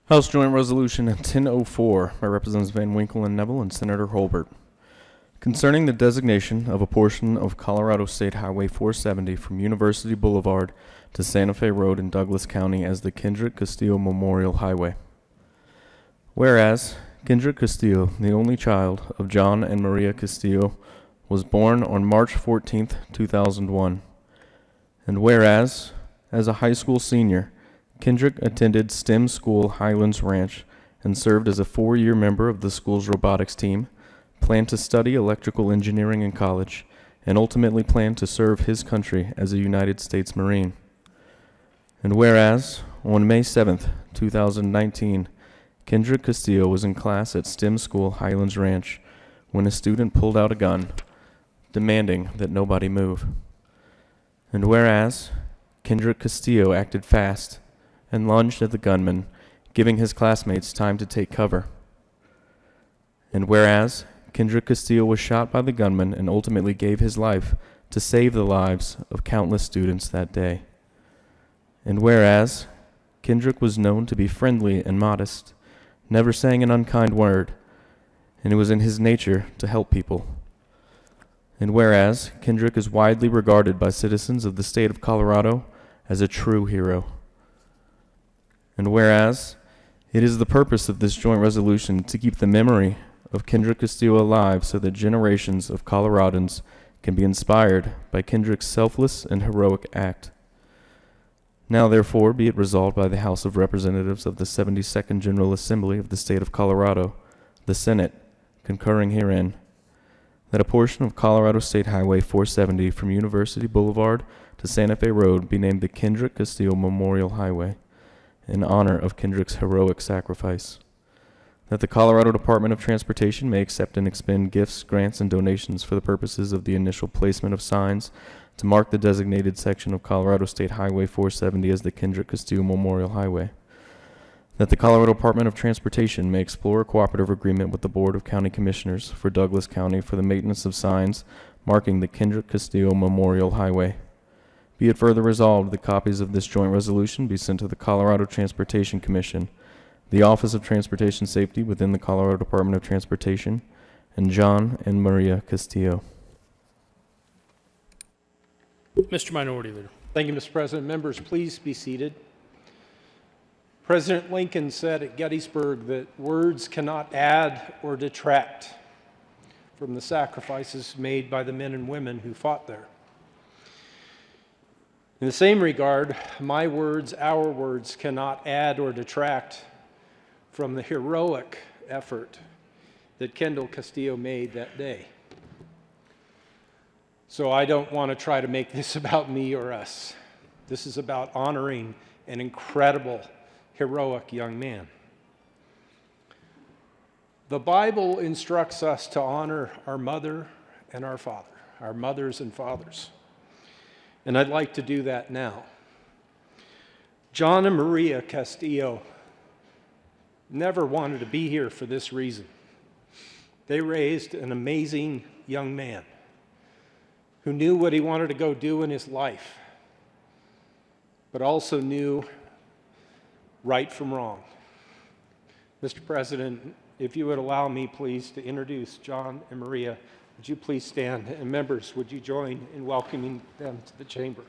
House Joint Resolution 1004 by Representatives Van Winkle and Neville and Senator Holbert concerning the designation of a portion of Colorado State Highway 470 from University Boulevard to Santa Fe Road in Douglas County as the Kendrick Castillo Memorial Highway. Whereas Kendrick Castillo, the only child of John and Maria Castillo, was born on March 14, 2001. And whereas, as a high school senior, Kendrick attended STEM school Highlands Ranch and served as a 4-year member of the school's robotics team, planned to study electrical engineering in college, and ultimately planned to serve his country as a United States Marine. And whereas, on May 7, 2019, Kendrick Castillo was in class at STEM school Highlands Ranch when a student pulled out a gun, demanding that nobody move. And whereas, Kendrick Castillo acted fast and lunged at the gunman, giving his classmates time to take cover. And whereas, Kendrick Castillo was shot by the gunman and ultimately gave his life to save the lives of countless students that day. And whereas, Kendrick was known to be friendly and modest, never saying an unkind word, and it was in his nature to help people. And whereas, Kendrick is widely regarded by citizens of the state of Colorado as a true hero. And whereas, it is the purpose of this joint resolution to keep the memory of Kendrick Castillo alive so that generations of Coloradans can be inspired by Kendrick's selfless and heroic act. Now, therefore, be it resolved by the House of Representatives of the 72nd General Assembly of the State of Colorado, the Senate, concurring herein, that a portion of Colorado State Highway 470 from University Boulevard to Santa Fe Road be named the Kendrick Castillo Memorial Highway, in honor of Kendrick's heroic sacrifice. That the Colorado Department of Transportation may accept and expend gifts, grants, and donations for the purposes of the initial placement of signs to mark the designated section of Colorado State Highway 470 as the Kendrick Castillo Memorial Highway. That the Colorado Department of Transportation may explore a cooperative agreement with the Board of County Commissioners for Douglas County for the maintenance of signs marking the Kendrick Castillo Memorial Highway. Be it further resolved that copies of this joint resolution be sent to the Colorado Transportation Commission, the Office of Transportation Safety within the Colorado Department of Transportation, and John and Maria Castillo. Mr. Minority Leader. Thank you, Mr. President. Members, please be seated. President Lincoln said at Gettysburg that words cannot add or detract from the sacrifices made by the men and women who fought there. In the same regard, my words, our words, cannot add or detract from the heroic effort that Kendall Castillo made that day. So I don't want to try to make this about me or us. This is about honoring an incredible, heroic young man. The Bible instructs us to honor our mother and our father, our mothers and fathers. And I'd like to do that now. John and Maria Castillo never wanted to be here for this reason. They raised an amazing young man who knew what he wanted to go do in his life, but also knew right from wrong. Mr. President, if you would allow me, please, to introduce John and Maria, would you please stand? And members, would you join in welcoming them to the chamber?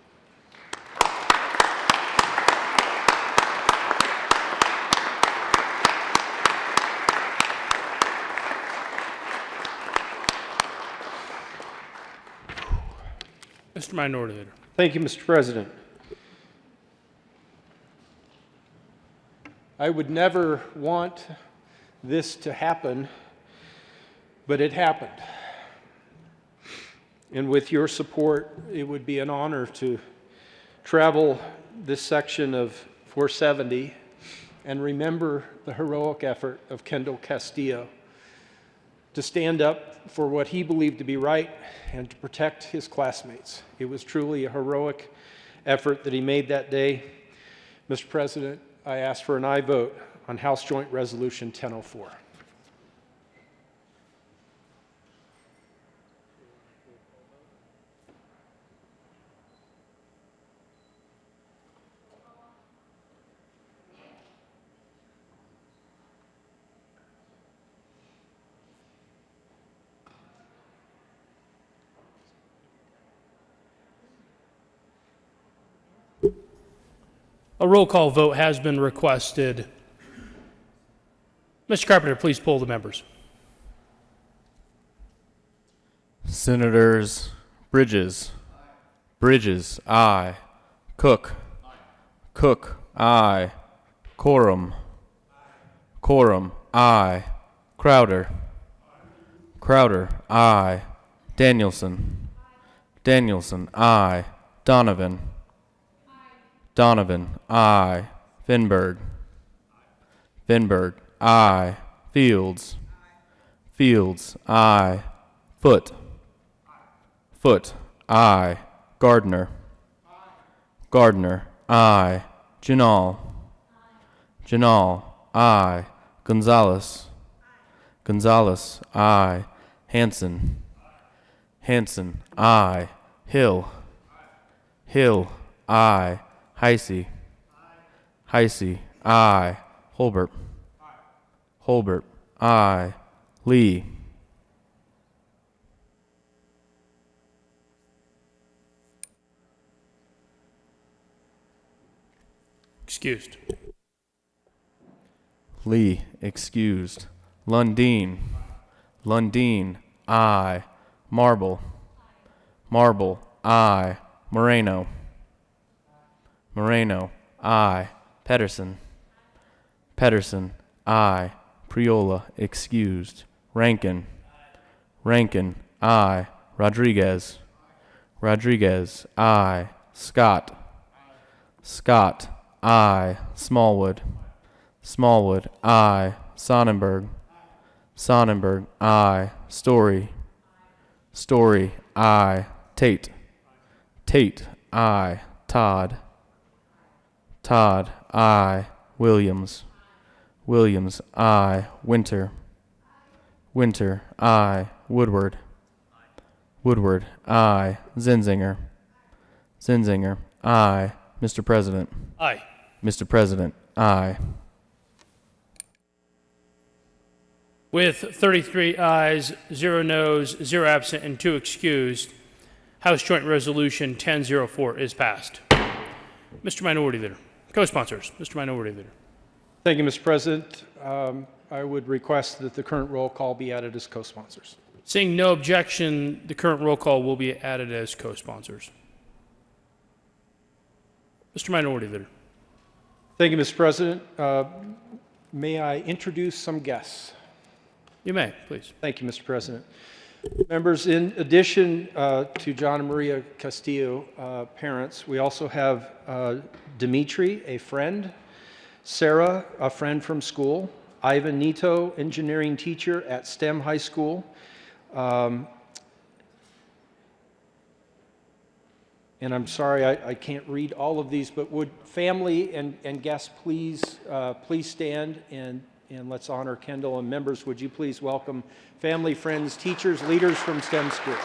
Mr. Minority Leader. Thank you, Mr. President. I would never want this to happen, but it happened. And with your support, it would be an honor to travel this section of 470 and remember the heroic effort of Kendall Castillo to stand up for what he believed to be right and to protect his classmates. It was truly a heroic effort that he made that day. Mr. President, I ask for an aye vote on House Joint Resolution 1004. A roll call vote has been requested. Mr. Carpenter, please poll the members. Senators Bridges. Bridges, aye. Cook. Cook, aye. Quorum. Quorum, aye. Crowder. Crowder, aye. Danielson. Danielson, aye. Donovan. Donovan, aye. Finberg. Finberg, aye. Fields. Fields, aye. Foot. Foot, aye. Gardner. Gardner, aye. Janal. Janal, aye. Gonzalez. Gonzalez, aye. Hanson. Hanson, aye. Hill. Hill, aye. Heisey. Heisey, aye. Holbert. Holbert, aye. Lee. Excused. Lee, excused. Lundeen. Lundeen, aye. Marble. Marble, aye. Moreno. Moreno, aye. Pedersen. Pedersen, aye. Priola, excused. Rankin. Rankin, aye. Rodriguez. Rodriguez, aye. Scott. Scott, aye. Smallwood. Smallwood, aye. Sonnenberg. Sonnenberg, aye. Story. Story, aye. Tate. Tate, aye. Todd. Todd, aye. Williams. Williams, aye. Winter. Winter, aye. Woodward. Woodward, aye. Zenzinger. Zenzinger, aye. Mr. President. Aye. Mr. President, aye. With 33 ayes, 0 noes, 0 absent, and 2 excused, House Joint Resolution 1004 is passed. Mr. Minority Leader. Co-sponsors. Mr. Minority Leader. Thank you, Mr. President. I would request that the current roll call be added as co-sponsors. Seeing no objection, the current roll call will be added as co-sponsors. Mr. Minority Leader. Thank you, Mr. President. May I introduce some guests? You may, please. Thank you, Mr. President. Members, in addition to John and Maria Castillo, parents, we also have Dimitri, a friend, Sarah, a friend from school, Ivan Nito, engineering teacher at STEM High School, and I'm sorry I can't read all of these, but would family and guests please stand and let's honor Kendall. And members, would you please welcome family, friends, teachers, leaders from STEM School.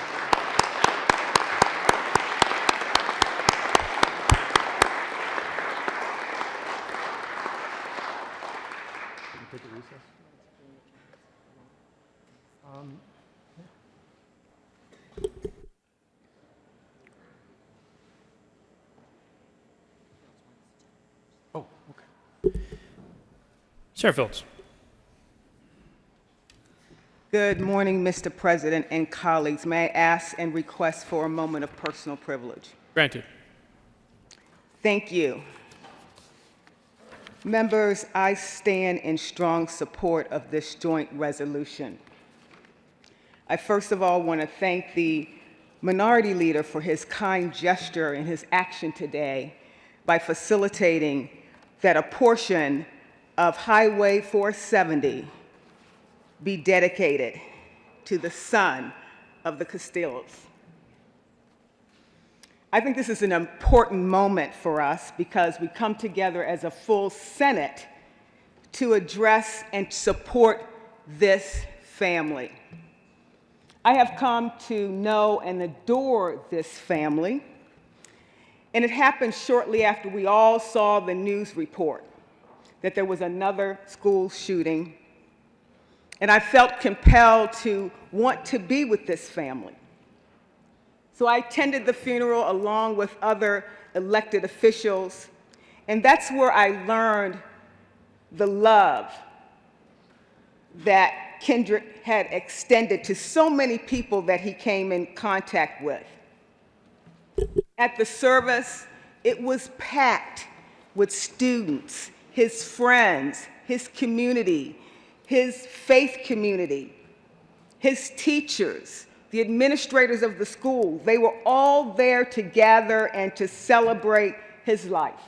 Sarah Phillips. Good morning, Mr. President and colleagues. May I ask and request for a moment of personal privilege? Granted. Thank you. Members, I stand in strong support of this joint resolution. I first of all want to thank the Minority Leader for his kind gesture and his action today by facilitating that a portion of Highway 470 be dedicated to the son of the Castillos. I think this is an important moment for us because we come together as a full Senate to address and support this family. I have come to know and adore this family, and it happened shortly after we all saw the news report that there was another school shooting. And I felt compelled to want to be with this family. So I attended the funeral along with other elected officials, and that's where I learned the love that Kendrick had extended to so many people that he came in contact with. At the service, it was packed with students, his friends, his community, his faith community, his teachers, the administrators of the school. They were all there to gather and to celebrate his life.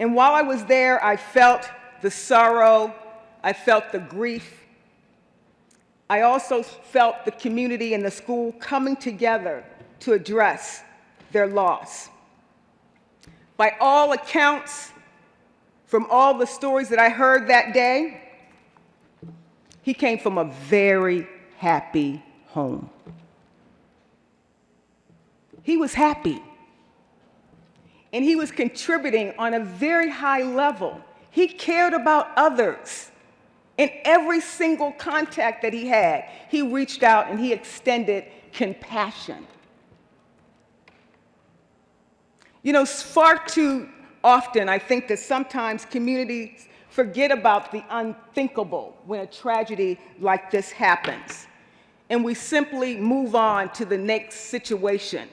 And while I was there, I felt the sorrow, I felt the grief. I also felt the community and the school coming together to address their loss. By all accounts, from all the stories that I heard that day, he came from a very happy home. He was happy. And he was contributing on a very high level. He cared about others. In every single contact that he had, he reached out and he extended compassion. You know, far too often, I think that sometimes communities forget about the unthinkable when a tragedy like this happens, and we simply move on to the next situation.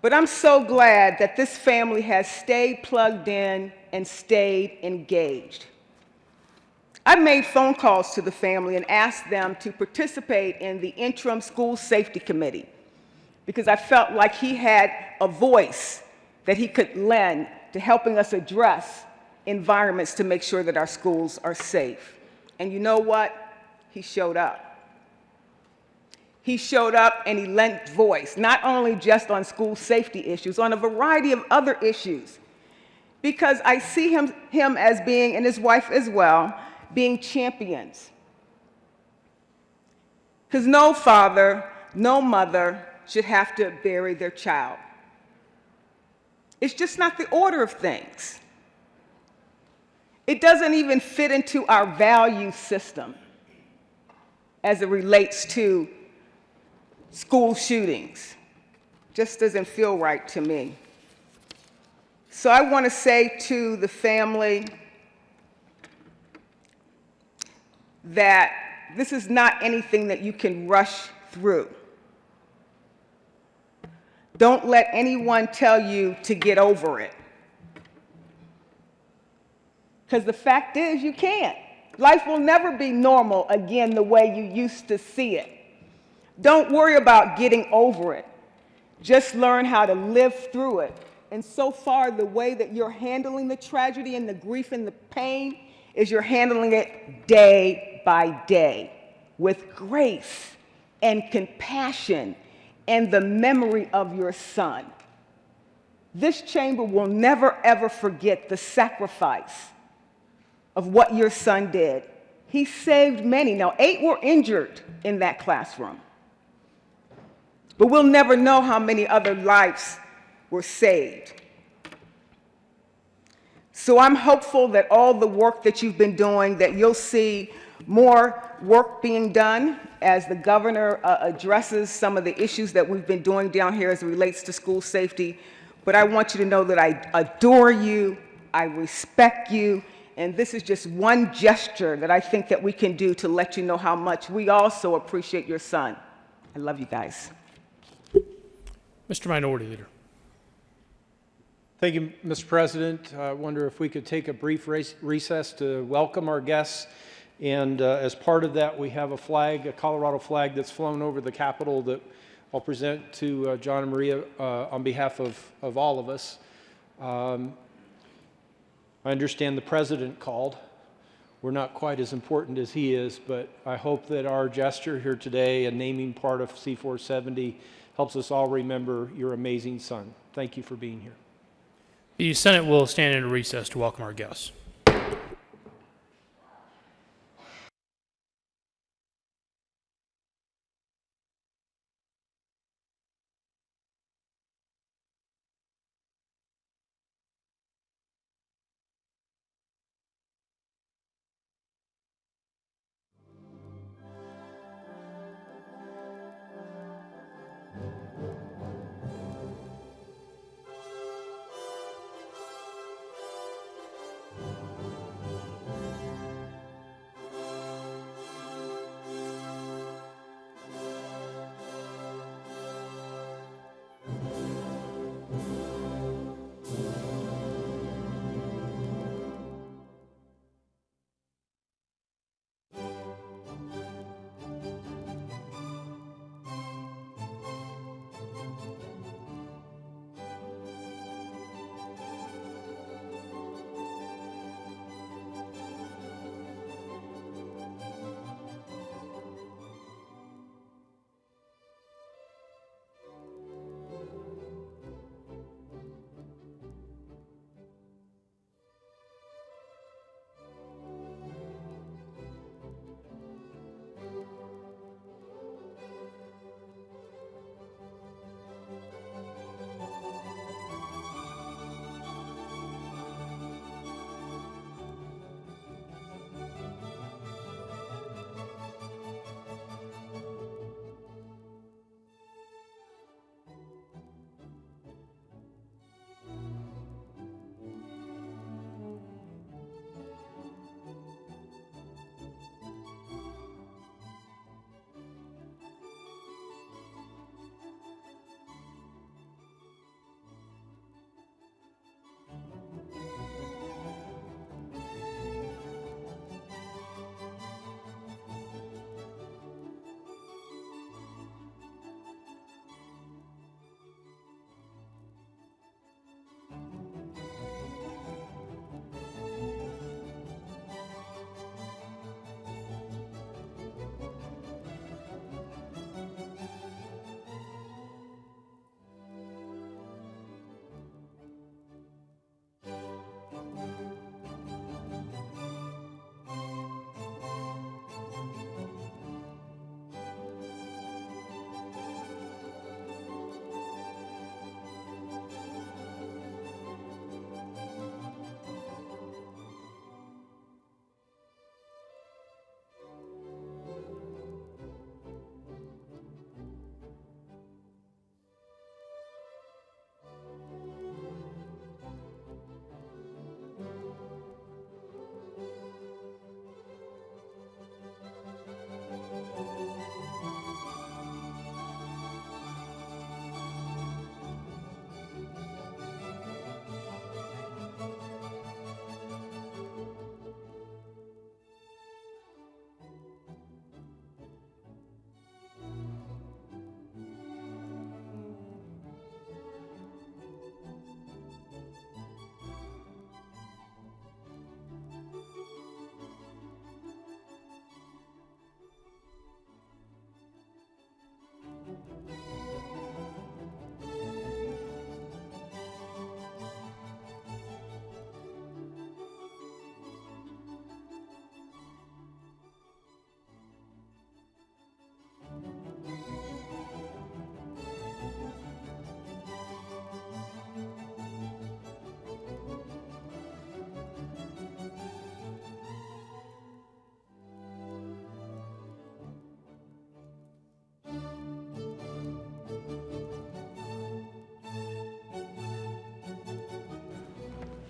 But I'm so glad that this family has stayed plugged in and stayed engaged. I made phone calls to the family and asked them to participate in the interim school safety committee because I felt like he had a voice that he could lend to helping us address environments to make sure that our schools are safe. And you know what? He showed up. He showed up and he lent voice, not only just on school safety issues, on a variety of other issues. Because I see him as being, and his wife as well, being champions. Because no father, no mother should have to bury their child. It's just not the order of things. It doesn't even fit into our value system as it relates to school shootings. Just doesn't feel right to me. So I want to say to the family that this is not anything that you can rush through. Don't let anyone tell you to get over it. Because the fact is, you can't. Life will never be normal again the way you used to see it. Don't worry about getting over it. Just learn how to live through it. And so far, the way that you're handling the tragedy and the grief and the pain is you're handling it day by day with grace and compassion and the memory of your son. This chamber will never, ever forget the sacrifice of what your son did. He saved many. Now, 8 were injured in that classroom. But we'll never know how many other lives were saved. So I'm hopeful that all the work that you've been doing, that you'll see more work being done as the governor addresses some of the issues that we've been doing down here as it relates to school safety. But I want you to know that I adore you, I respect you, And this is just one gesture that I think that we can do to let you know how much we also appreciate your son. I love you guys. Mr. Minority Leader. Thank you, Mr. President. I wonder if we could take a brief recess to welcome our guests. And as part of that, we have a flag, a Colorado flag that's flown over the Capitol that I'll present to John and Maria on behalf of all of us. I understand the President called. We're not quite as important as he is, but I hope that our gesture here today and naming part of C-470 helps us all remember your amazing son. Thank you for being here. The Senate will stand in a recess to welcome our guests.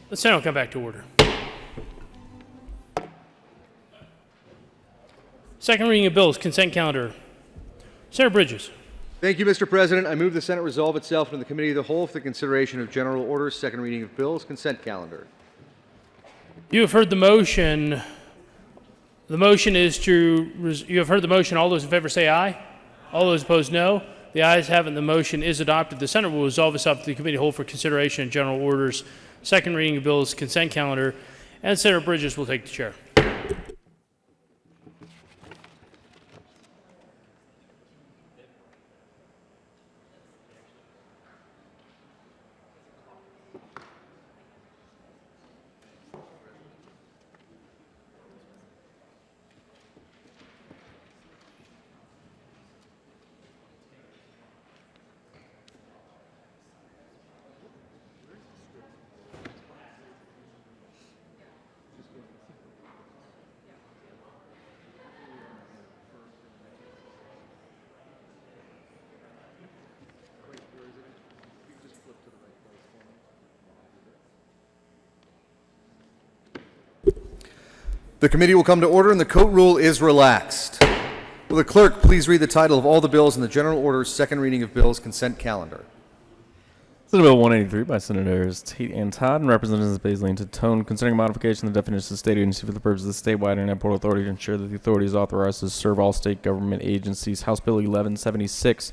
The Senate will come back to order. Second reading of bills, consent calendar. Senator Bridges. Thank you, Mr. President. I move the Senate resolve itself into the Committee of the Whole for the consideration of general orders, second reading of bills, consent calendar. You have heard the motion. The motion is you have heard the motion. All those in favor say aye. All those opposed, no. The ayes have it, and the motion is adopted. The Senate will resolve itself to the Committee of the Whole for consideration of general orders, second reading of bills, consent calendar, and Senator Bridges will take the chair. The committee will come to order and the court rule is relaxed. Will the clerk please read the title of all the bills in the general orders, second reading of bills, consent calendar? Senate Bill 183 by Senators Tate and Todd and Representatives Baisley and Tone concerning modification of the definition of state agency for the purpose of the statewide Internet Portal Authority to ensure that the authority is authorized to serve all state government agencies. House Bill 1176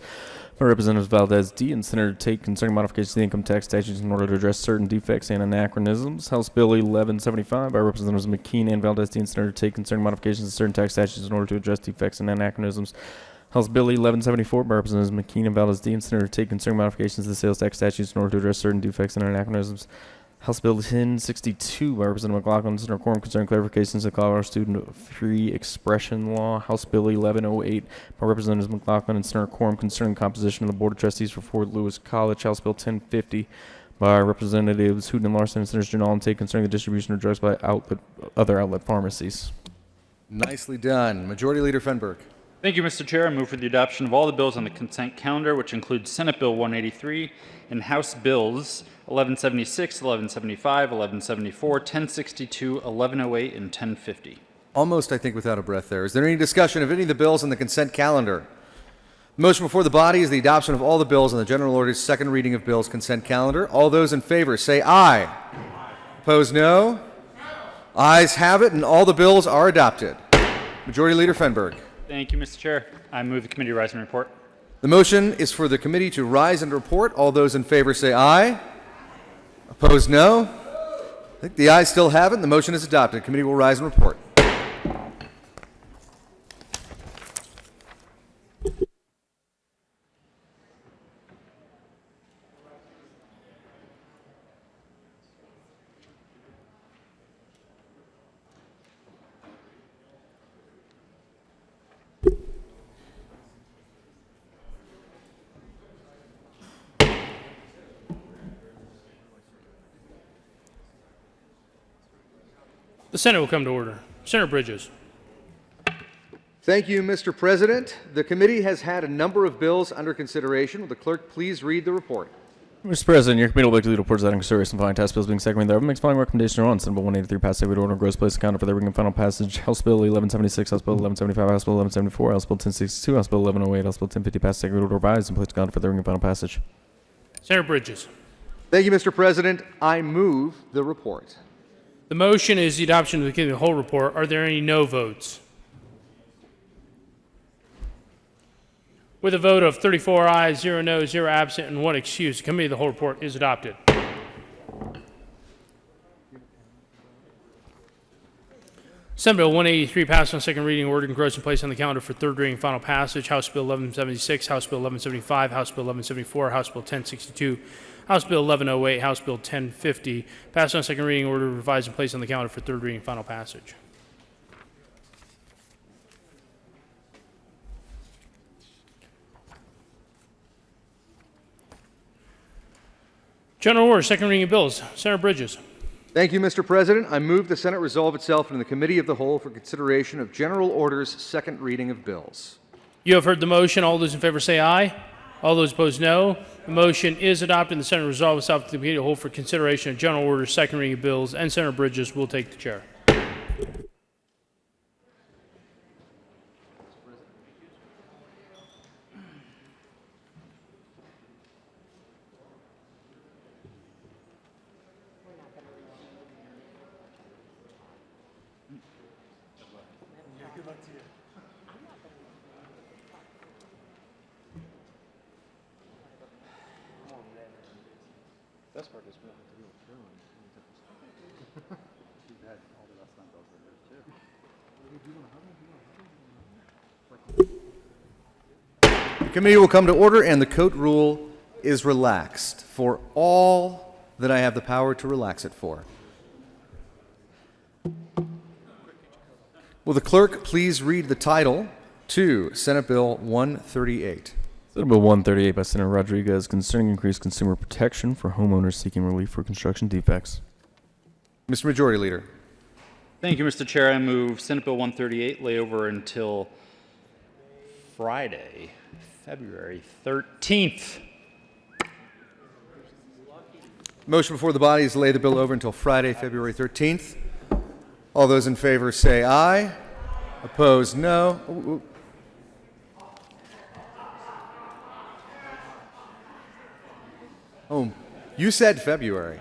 by Representatives Valdez D. and Senator Tate concerning modification to the income tax statutes in order to address certain defects and anachronisms. House Bill 1175 by Representatives McKean and Valdez D. and Senator Tate concerning modifications to certain tax statutes in order to address defects and anachronisms. House Bill 1174 by Representatives McKean and Valdez D. and Senator Tate concerning modifications to the sales tax statutes in order to address certain defects and anachronisms. House Bill 1062 by Representative McLaughlin and Senator Quorum concerning clarifications to the Colorado Student Free Expression Law. House Bill 1108 by Representatives McLaughlin and Senator Quorum concerning composition of the Board of Trustees for Fort Lewis College. House Bill 1050 by Representatives Hooten and Larson and Senators Janal and Tate concerning the distribution of drugs by other outlet pharmacies. Nicely done. Majority Leader Fenberg. Thank you, Mr. Chair. I move for the adoption of all the bills on the consent calendar, which includes Senate Bill 183 and House Bills 1176, 1175, 1174, 1062, 1108, and 1050. Almost, I think, without a breath there. Is there any discussion of any of the bills on the consent calendar? The motion before the body is the adoption of all the bills on the general orders, second reading of bills, consent calendar. All those in favor say aye. Opposed, no. Ayes have it, and all the bills are adopted. Majority Leader Fenberg. Thank you, Mr. Chair. I move the committee rise and report. The motion is for the committee to rise and report. All those in favor say aye. Opposed, no. I think the ayes still have it, and the motion is adopted. The committee will rise and report. The Senate will come to order. Senator Bridges. Thank you, Mr. President. The committee has had a number of bills under consideration. Will the clerk please read the report? Mr. President, your committee will make the reports that in consideration of fine task bills being seconded thereof makes following recommendation on Senate Bill 183 pass second order and gross place accounted for their reading and final passage. House Bill 1176, House Bill 1175, House Bill 1174, House Bill 1062, House Bill 1108, House Bill 1050 pass second order revised and placed accounted for their reading and final passage. Senator Bridges. Thank you, Mr. President. I move the report. The motion is the adoption of the committee of the whole report. Are there any no votes? With a vote of 34 ayes, 0 noes, 0 absent, and 1 excuse, the committee of the whole report is adopted. Senate Bill 183 passed on second reading, ordered and grossed and placed on the calendar for third reading and final passage. House Bill 1176, House Bill 1175, House Bill 1174, House Bill 1062, House Bill 1108, House Bill 1050, passed on second reading, ordered, revised, and placed on the calendar for third reading and final passage. General order, second reading of bills. Senator Bridges. Thank you, Mr. President. I move the Senate resolve itself into the Committee of the Whole for consideration of general orders, second reading of bills. You have heard the motion. All those in favor say aye. All those opposed, no. The motion is adopted. The Senate resolves itself to the Committee of the Whole for consideration of general orders, second reading of bills, and Senator Bridges will take the chair. The committee will come to order, and the court rule is relaxed for all that I have the power to relax it for. Will the clerk please read the title to Senate Bill 138? Senate Bill 138 by Senator Rodriguez concerning increased consumer protection for homeowners seeking relief for construction defects. Mr. Majority Leader. Thank you, Mr. Chair. I move Senate Bill 138 lay over until Friday, February 13th. Motion before the body is to lay the bill over until Friday, February 13th. All those in favor say aye. Opposed, no. Ooh. Oh, you said February.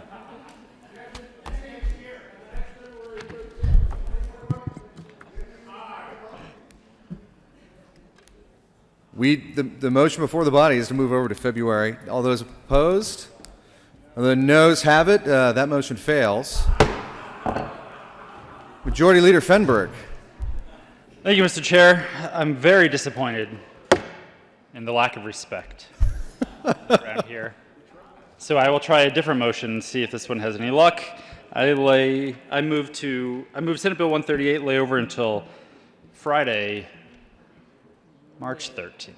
The motion before the body is to move over to February. All those opposed? The noes have it. That motion fails. Majority Leader Fenberg. Thank you, Mr. Chair. I'm very disappointed in the lack of respect around here. So I will try a different motion and see if this one has any luck. I move Senate Bill 138 lay over until Friday, March 13th.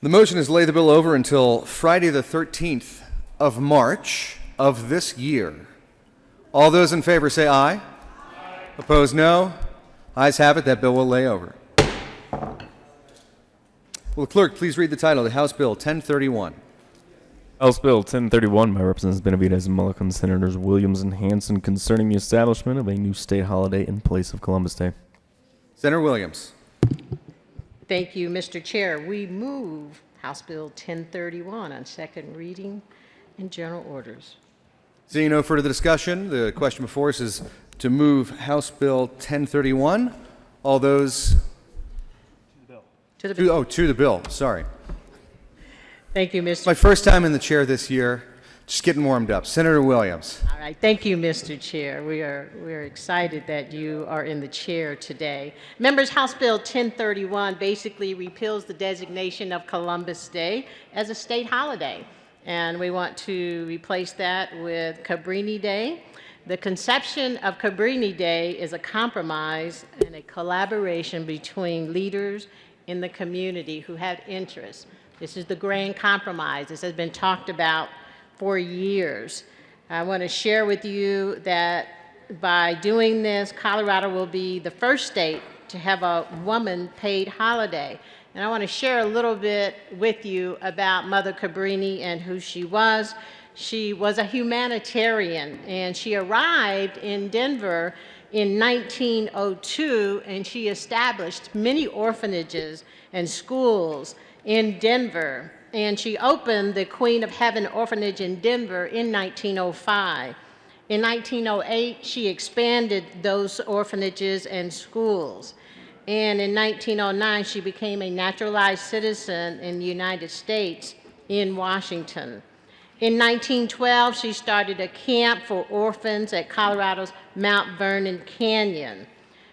The motion is lay the bill over until Friday the 13th of March of this year. All those in favor say aye. Aye. Opposed, no. Ayes have it. That bill will lay over. Will the clerk please read the title to House Bill 1031? House Bill 1031 by Representatives Benavidez and Mulligan, Senators Williams and Hanson concerning the establishment of a new state holiday in place of Columbus Day. Senator Williams. Thank you, Mr. Chair. We move House Bill 1031 on second reading and general orders. Seeing no further discussion, the question before us is to move House Bill 1031. All those... To the bill. To the bill. Sorry. Thank you, Mr. It's my first time in the chair this year. Just getting warmed up. Senator Williams. All right. Thank you, Mr. Chair. We are excited that you are in the chair today. Members, House Bill 1031 basically repeals the designation of Columbus Day as a state holiday. And we want to replace that with Cabrini Day. The conception of Cabrini Day is a compromise and a collaboration between leaders in the community who have interests. This is the grand compromise. This has been talked about for years. I want to share with you that by doing this, Colorado will be the first state to have a woman-paid holiday. And I want to share a little bit with you about Mother Cabrini and who she was. She was a humanitarian, and she arrived in Denver in 1902, and she established many orphanages and schools in Denver. And she opened the Queen of Heaven Orphanage in Denver in 1905. In 1908, she expanded those orphanages and schools. And in 1909, she became a naturalized citizen in the United States in Washington. In 1912, she started a camp for orphans at Colorado's Mount Vernon Canyon.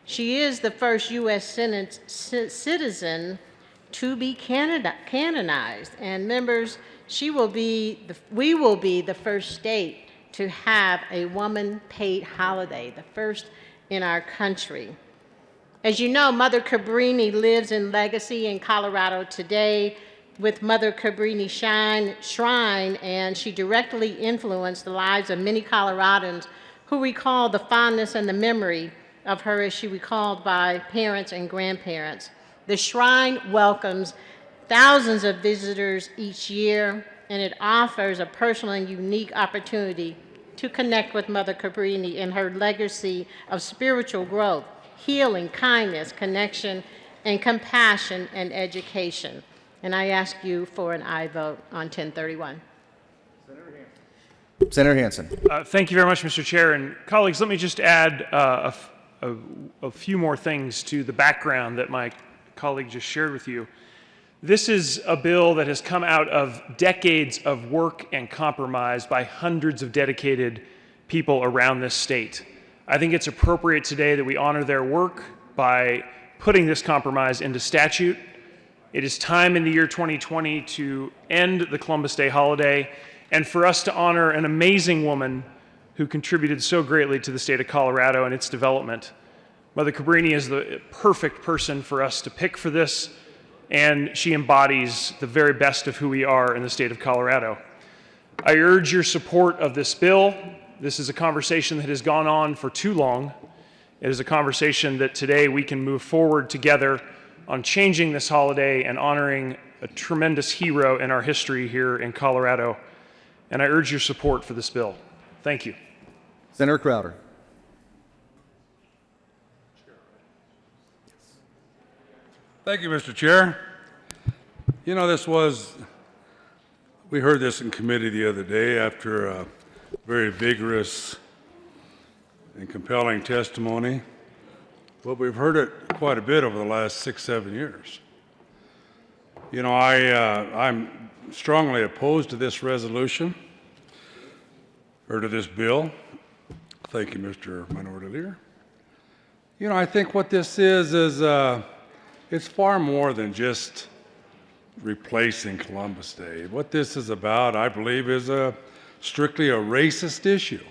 She is the first U.S. citizen to be canonized. And members, we will be the first state to have a woman-paid holiday, the first in our country. As you know, Mother Cabrini lives in legacy in Colorado today with Mother Cabrini Shrine, and she directly influenced the lives of many Coloradans who recall the fondness and the memory of her as she recalled by parents and grandparents. The shrine welcomes thousands of visitors each year, and it offers a personal and unique opportunity to connect with Mother Cabrini in her legacy of spiritual growth, healing, kindness, connection, and compassion and education. And I ask you for an aye vote on 1031. Senator Hanson. Thank you very much, Mr. Chair. And colleagues, let me just add a few more things to the background that my colleague just shared with you. This is a bill that has come out of decades of work and compromise by hundreds of dedicated people around this state. I think it's appropriate today that we honor their work by putting this compromise into statute. It is time in the year 2020 to end the Columbus Day holiday and for us to honor an amazing woman who contributed so greatly to the state of Colorado and its development. Mother Cabrini is the perfect person for us to pick for this, and she embodies the very best of who we are in the state of Colorado. I urge your support of this bill. This is a conversation that has gone on for too long. It is a conversation that today we can move forward together on changing this holiday and honoring a tremendous hero in our history here in Colorado. And I urge your support for this bill. Thank you. Senator Crowder. Thank you, Mr. Chair. You know, we heard this in committee the other day after a very vigorous and compelling testimony, but we've heard it quite a bit over the last 6-7 years. You know, I'm strongly opposed to this resolution, or to this bill. Thank you, Mr. Minority Leader. You know, I think what this is it's far more than just replacing Columbus Day. What this is about, I believe, is strictly a racist issue.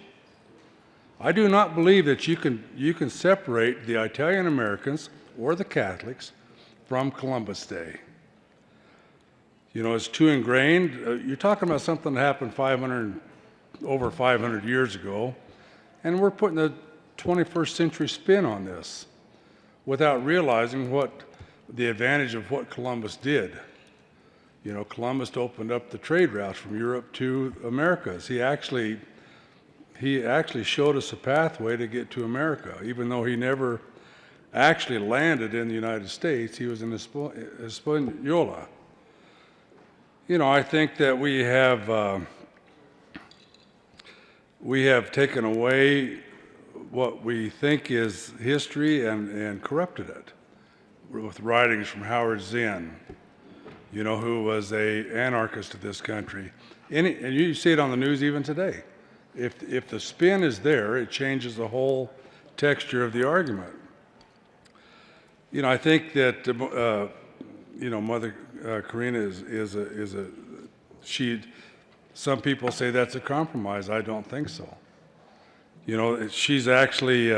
I do not believe that you can separate the Italian Americans or the Catholics from Columbus Day. You know, it's too ingrained. You're talking about something that happened over 500 years ago, and we're putting a 21st century spin on this without realizing what the advantage of what Columbus did. You know, Columbus opened up the trade routes from Europe to Americas. He actually showed us a pathway to get to America, even though he never actually landed in the United States. He was in Hispaniola. You know, I think that we have taken away what we think is history and corrupted it with writings from Howard Zinn, you know, who was an anarchist of this country. And you see it on the news even today. If the spin is there, it changes the whole texture of the argument. You know, I think that you know, Mother Karina some people say that's a compromise. I don't think so. You know, she's actually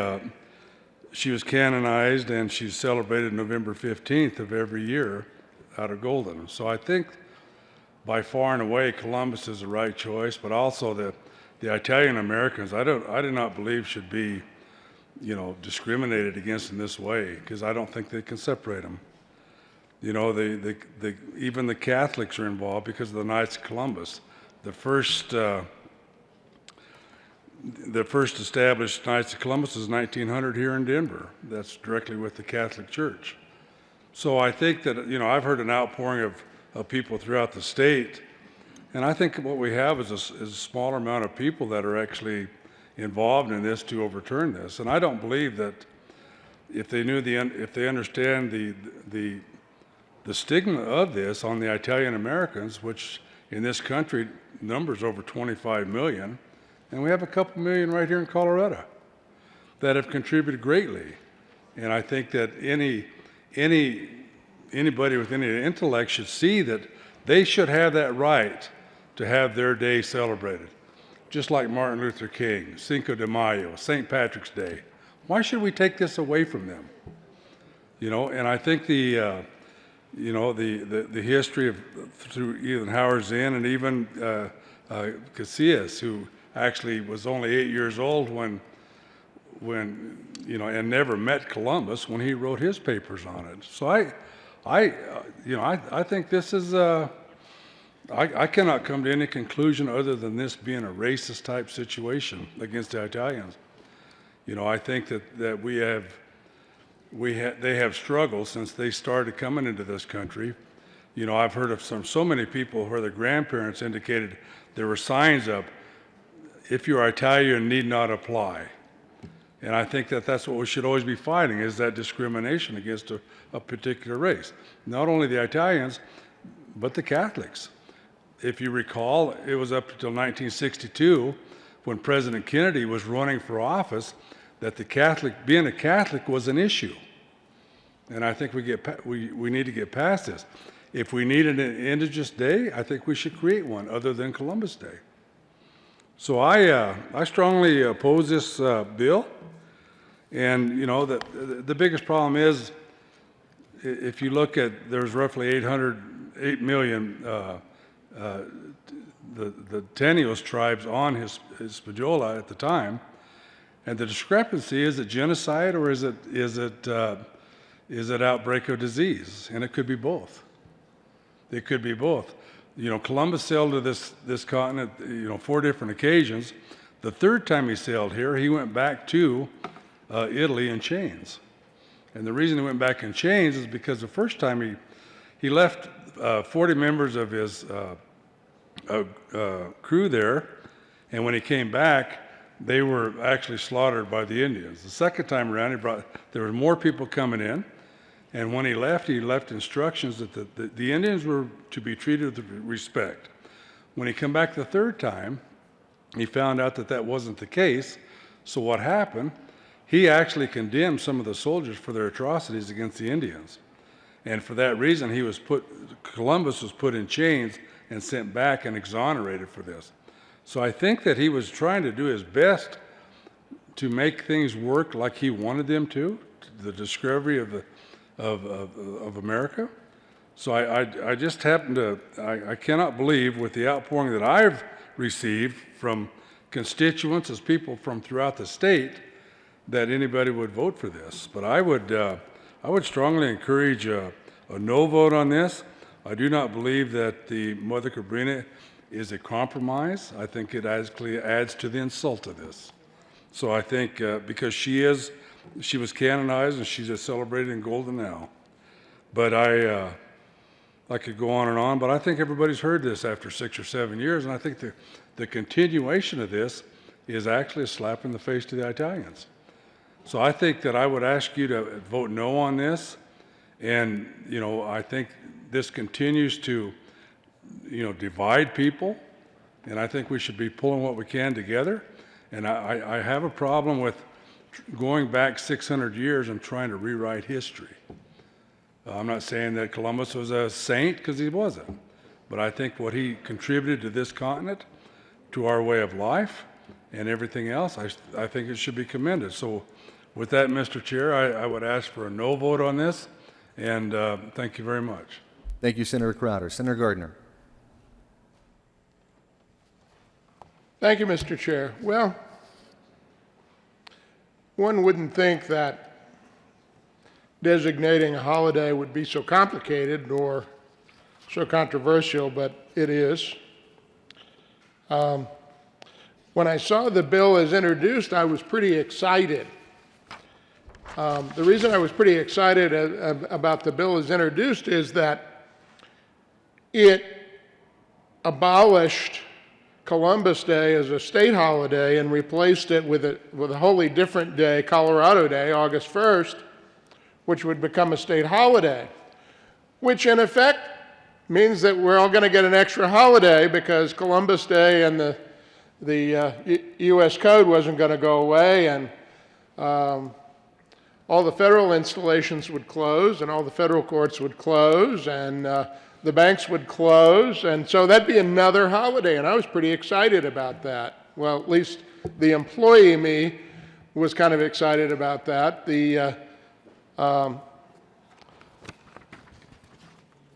she was canonized and she's celebrated November 15th of every year out of Golden. So I think by far and away Columbus is the right choice, but also the Italian Americans I do not believe should be, you know, discriminated against in this way, because I don't think they can separate them. You know, even the Catholics are involved because of the Knights of Columbus. The first established Knights of Columbus is 1900 here in Denver. That's directly with the Catholic Church. So I think that, you know, I've heard an outpouring of people throughout the state, and I think what we have is a smaller amount of people that are actually involved in this to overturn this. And I don't believe that if they understand the stigma of this on the Italian Americans, which in this country numbers over 25 million, and we have a couple million right here in Colorado that have contributed greatly. And I think that anybody with any intellect should see that they should have that right to have their day celebrated. Just like Martin Luther King, Cinco de Mayo, St. Patrick's Day. Why should we take this away from them? You know, and I think the history of through even Howard Zinn and even Casillas, who actually was only 8 years old when you know, and never met Columbus when he wrote his papers on it. So I think this is I cannot come to any conclusion other than this being a racist type situation against the Italians. You know, I think that they have struggled since they started coming into this country. You know, I've heard of so many people where their grandparents indicated there were signs up, if you're Italian, need not apply. And I think that that's what we should always be fighting, is that discrimination against a particular race. Not only the Italians, but the Catholics. If you recall, it was up until 1962 when President Kennedy was running for office that being a Catholic was an issue. And I think we need to get past this. If we need an Indigenous Day, I think we should create one other than Columbus Day. So I strongly oppose this bill. And, you know, the biggest problem is, if you look at, there's roughly 8 million the Tenios tribes on Hispaniola at the time, and the discrepancy, is it genocide or is it outbreak of disease? And it could be both. It could be both. You know, Columbus sailed to this continent, 4 different occasions. The third time he sailed here, he went back to Italy in chains. And the reason he went back in chains is because the first time he left 40 members of his crew there, and when he came back, they were actually slaughtered by the Indians. The second time around, there were more people coming in, and when he left instructions that the Indians were to be treated with respect. When he came back the third time, he found out that wasn't the case. So what happened? He actually condemned some of the soldiers for their atrocities against the Indians. And for that reason, Columbus was put in chains and sent back and exonerated for this. So I think that he was trying to do his best to make things work like he wanted them to, the discovery of America. So I just happen to, I cannot believe, with the outpouring that I've received from constituents as people from throughout the state, that anybody would vote for this. But I would strongly encourage a no vote on this. I do not believe that the Mother Cabrini is a compromise. I think it actually adds to the insult of this. So I think because she was canonized and she's celebrated in golden now. But I could go on, but I think everybody's heard this after 6 or 7 years, and I think the continuation of this is actually a slap in the face to the Italians. So I think that I would ask you to vote no on this, and I think this continues to divide people, and I think we should be pulling what we can together. And I have a problem with going back 600 years and trying to rewrite history. I'm not saying that Columbus was a saint, because he wasn't, but I think what he contributed to this continent, to our way of life, and everything else, I think it should be commended. So with that, Mr. Chair, I would ask for a no vote on this, and thank you very much. Thank you, Senator Crowder. Senator Gardner. Thank you, Mr. Chair. Well, one wouldn't think that designating a holiday would be so complicated or so controversial, but it is. When I saw the bill as introduced, I was pretty excited. The reason I was pretty excited about the bill as introduced is that it abolished Columbus Day as a state holiday and replaced it with a wholly different day, Colorado Day, August 1st, which would become a state holiday, which in effect means that we're all going to get an extra holiday because Columbus Day and the U.S. Code wasn't going to go away, and all the federal installations would close, and all the federal courts would close, and the banks would close, and so that'd be another holiday, and I was pretty excited about that. Well, at least the employee me was kind of excited about that. The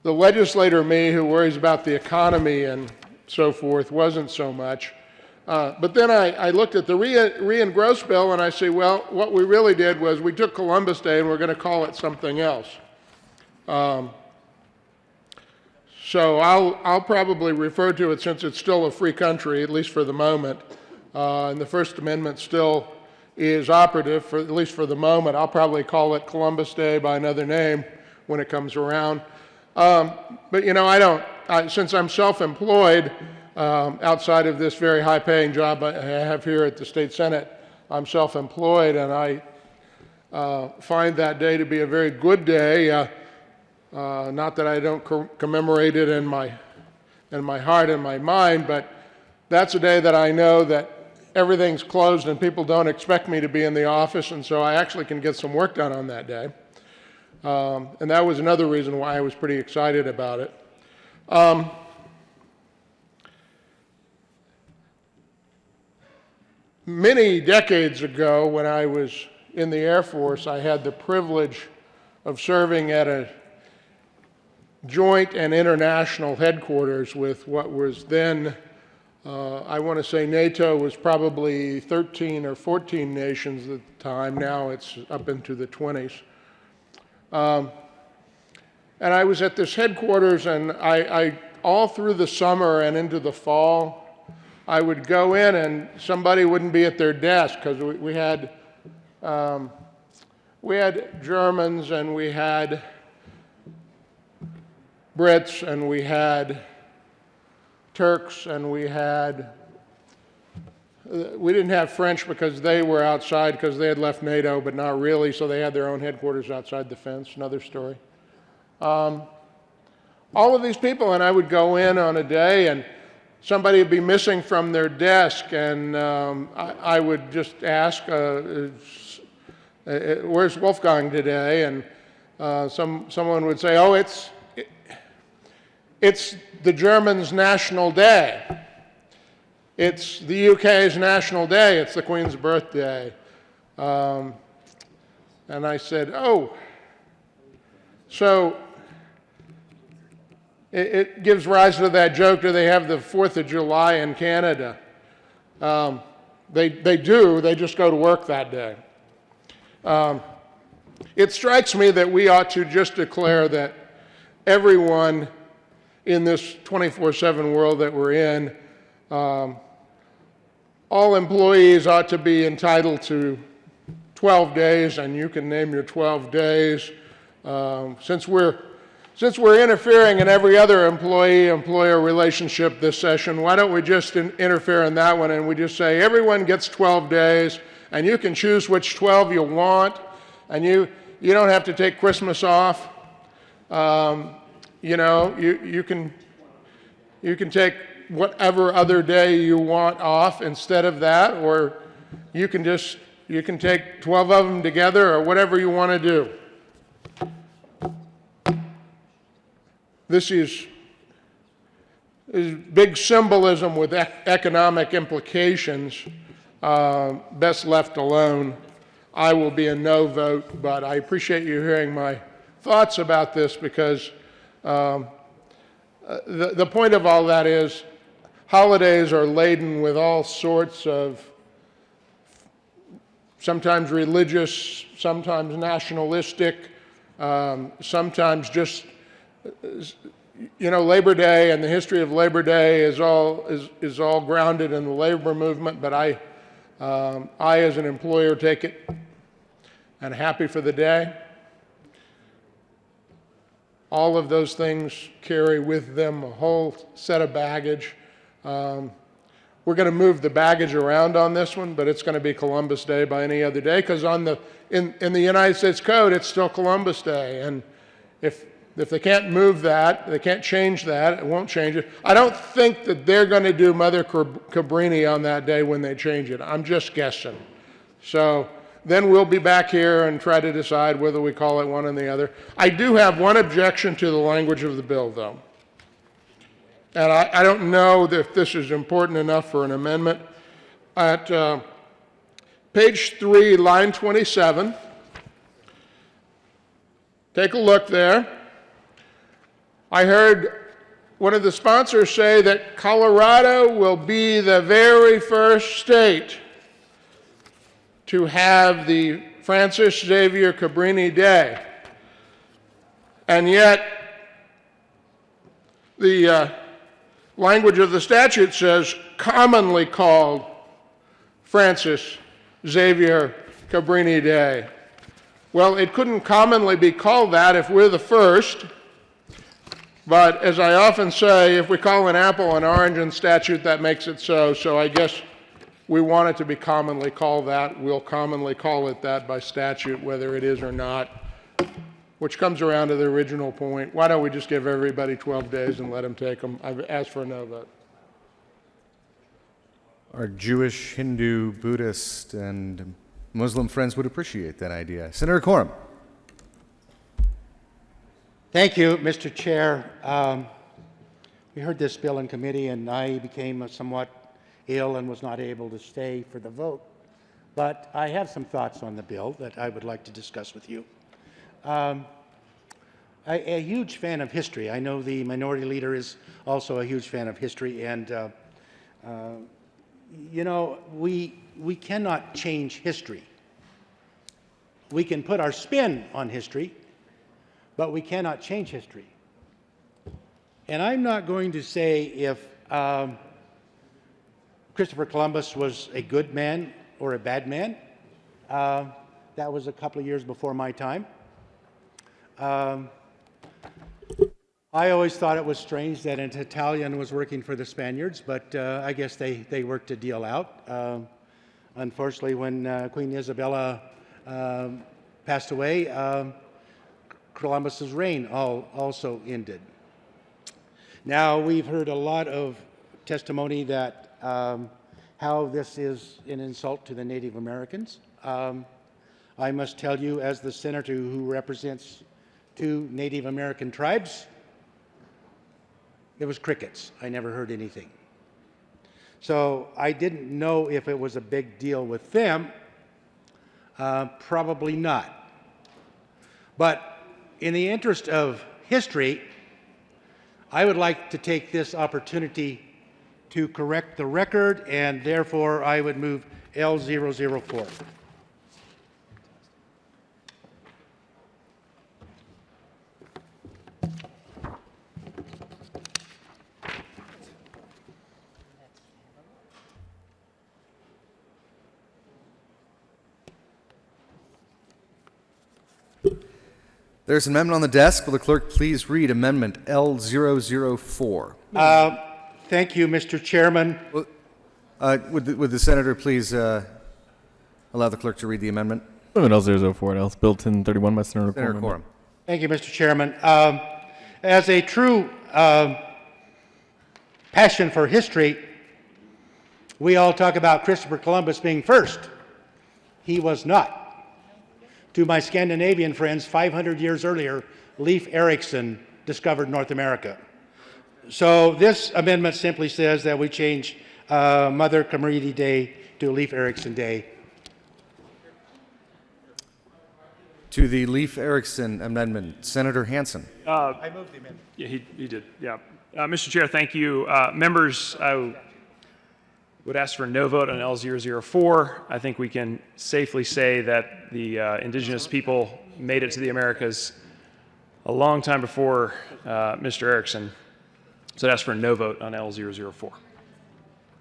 legislator me, who worries about the economy and so forth, wasn't so much. But then I looked at the re-engross bill, and I say, well, what we really did was we took Columbus Day and we're going to call it something else. So I'll probably refer to it, since it's still a free country, at least for the moment, and the First Amendment still is operative, at least for the moment. I'll probably call it Columbus Day by another name when it comes around. But since I'm self-employed, outside of this very high-paying job I have here at the State Senate, I'm self-employed, and I find that day to be a very good day. Not that I don't commemorate it in my heart and my mind, but that's a day that I know that everything's closed and people don't expect me to be in the office, and so I actually can get some work done on that day. And that was another reason why I was pretty excited about it. Many decades ago, when I was in the Air Force, I had the privilege of serving at a joint and international headquarters with what was then, I want to say NATO was probably 13 or 14 nations at the time. Now it's up into the 20s. And I was at this headquarters, and I all through the summer and into the fall, I would go in and somebody wouldn't be at their desk because we had Germans and we had Brits and we had Turks and we didn't have French because they were outside because they had left NATO, but not really, so they had their own headquarters outside the fence, another story. All of these people, and I would go in on a day and somebody would be missing from their desk, and I would just ask, where's Wolfgang today? And someone would say, oh, it's the Germans' national day. It's the UK's national day. It's the Queen's birthday. And I said, oh, so it gives rise to that joke, do they have the 4th of July in Canada? They do, they just go to work that day. It strikes me that we ought to just declare that everyone in this 24/7 world that we're in, all employees ought to be entitled to 12 days, and you can name your 12 days. Since we're interfering in every other employee-employer relationship this session, why don't we just interfere in that one and we just say everyone gets 12 days and you can choose which 12 you want, and you don't have to take Christmas off. You know, you can take whatever other day you want off instead of that, or you can take 12 of them together, or whatever you want to do. This is big symbolism with economic implications, best left alone. I will be a no vote, but I appreciate you hearing my thoughts about this, because the point of all that is holidays are laden with all sorts of sometimes religious, sometimes nationalistic, sometimes just, you know, Labor Day and the history of Labor Day is all grounded in the labor movement, but I as an employer take it and happy for the day. All of those things carry with them a whole set of baggage. We're going to move the baggage around on this one, but it's going to be Columbus Day by any other day, because in the United States Code, it's still Columbus Day. And if they can't move that, they can't change that, it won't change it. I don't think that they're going to do Mother Cabrini on that day when they change it. I'm just guessing. So then we'll be back here and try to decide whether we call it one or the other. I do have one objection to the language of the bill, though. And I don't know if this is important enough for an amendment. At page 3, line 27, take a look there. I heard one of the sponsors say that Colorado will be the very first state to have the Francis Xavier Cabrini Day. And yet, the language of the statute says commonly called Francis Xavier Cabrini Day. Well, it couldn't commonly be called that if we're the first, but as I often say, if we call an apple an orange in statute, that makes it so. So I guess we want it to be commonly called that. We'll commonly call it that by statute, whether it is or not, which comes around to the original point. Why don't we just give everybody 12 days and let them take them? I've asked for a no vote. Our Jewish, Hindu, Buddhist, and Muslim friends would appreciate that idea. Senator Quorum. Thank you, Mr. Chair. We heard this bill in committee, and I became somewhat ill and was not able to stay for the vote. But I have some thoughts on the bill that I would like to discuss with you. I'm a huge fan of history. I know the minority leader is also a huge fan of history, and you know, we cannot change history. We can put our spin on history, but we cannot change history. And I'm not going to say if Christopher Columbus was a good man or a bad man. That was a couple of years before my time. I always thought it was strange that an Italian was working for the Spaniards, but I guess they worked a deal out. Unfortunately, when Queen Isabella passed away, Columbus's reign also ended. Now, we've heard a lot of testimony that how this is an insult to the Native Americans. I must tell you, as the senator who represents 2 Native American tribes, it was crickets. I never heard anything. So I didn't know if it was a big deal with them. Probably not. But in the interest of history, I would like to take this opportunity to correct the record, and therefore I would move L004. There's an amendment on the desk. Will the clerk please read Amendment L004? Thank you, Mr. Chairman. Would the senator please allow the clerk to read the amendment? Amendment L004, House Bill 1031 by Senator Quorum. Thank you, Mr. Chairman. As a true passion for history, we all talk about Christopher Columbus being first. He was not. To my Scandinavian friends, 500 years earlier, Leif Erikson discovered North America. So this amendment simply says that we change Mother Cabrini Day to Leif Erikson Day. To the Leif Erikson amendment, Senator Hansen. I moved the amendment. Yeah, he did. Yeah. Mr. Chair, thank you. Members, I would ask for a no vote on L004. I think we can safely say that the indigenous people made it to the Americas a long time before Mr. Erickson. So I'd ask for a no vote on L004.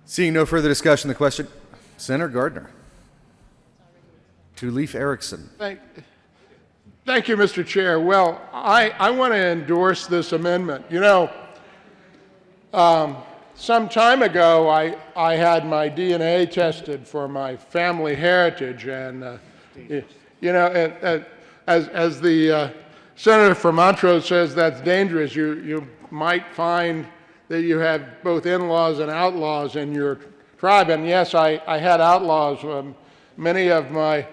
Seeing no further discussion, the question, Senator Gardner. To Leif Erikson. Thank you, Mr. Chair. Well, I want to endorse this amendment. You know, some time ago, I had my DNA tested for my family heritage, and you know, as the senator from Montrose says, that's dangerous. You might find that you have both in-laws and outlaws in your tribe, and yes, I had outlaws. Many of my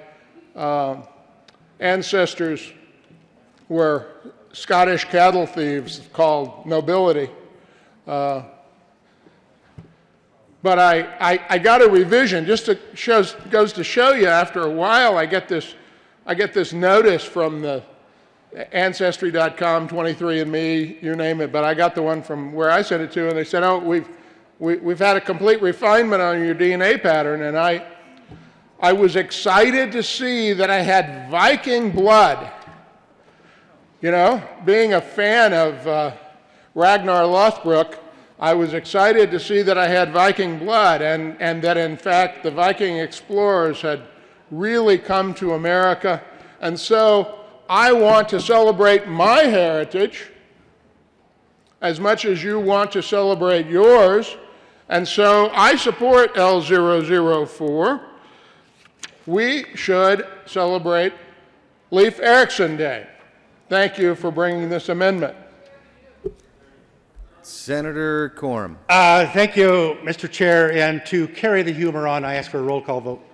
ancestors were Scottish cattle thieves called nobility. But I got a revision, just goes to show you. After a while, I get this notice from the Ancestry.com, 23andMe, you name it. But I got the one from where I sent it to, and they said, "Oh, we've had a complete refinement on your DNA pattern." And I was excited to see that I had Viking blood. You know, being a fan of Ragnar Lothbrok, I was excited to see that I had Viking blood, and that in fact the Viking explorers had really come to America. And so I want to celebrate my heritage as much as you want to celebrate yours, And so I support L004. We should celebrate Leif Erikson Day. Thank you for bringing this amendment. Senator Quorum. Thank you, Mr. Chair. And to carry the humor on, I ask for a roll call vote.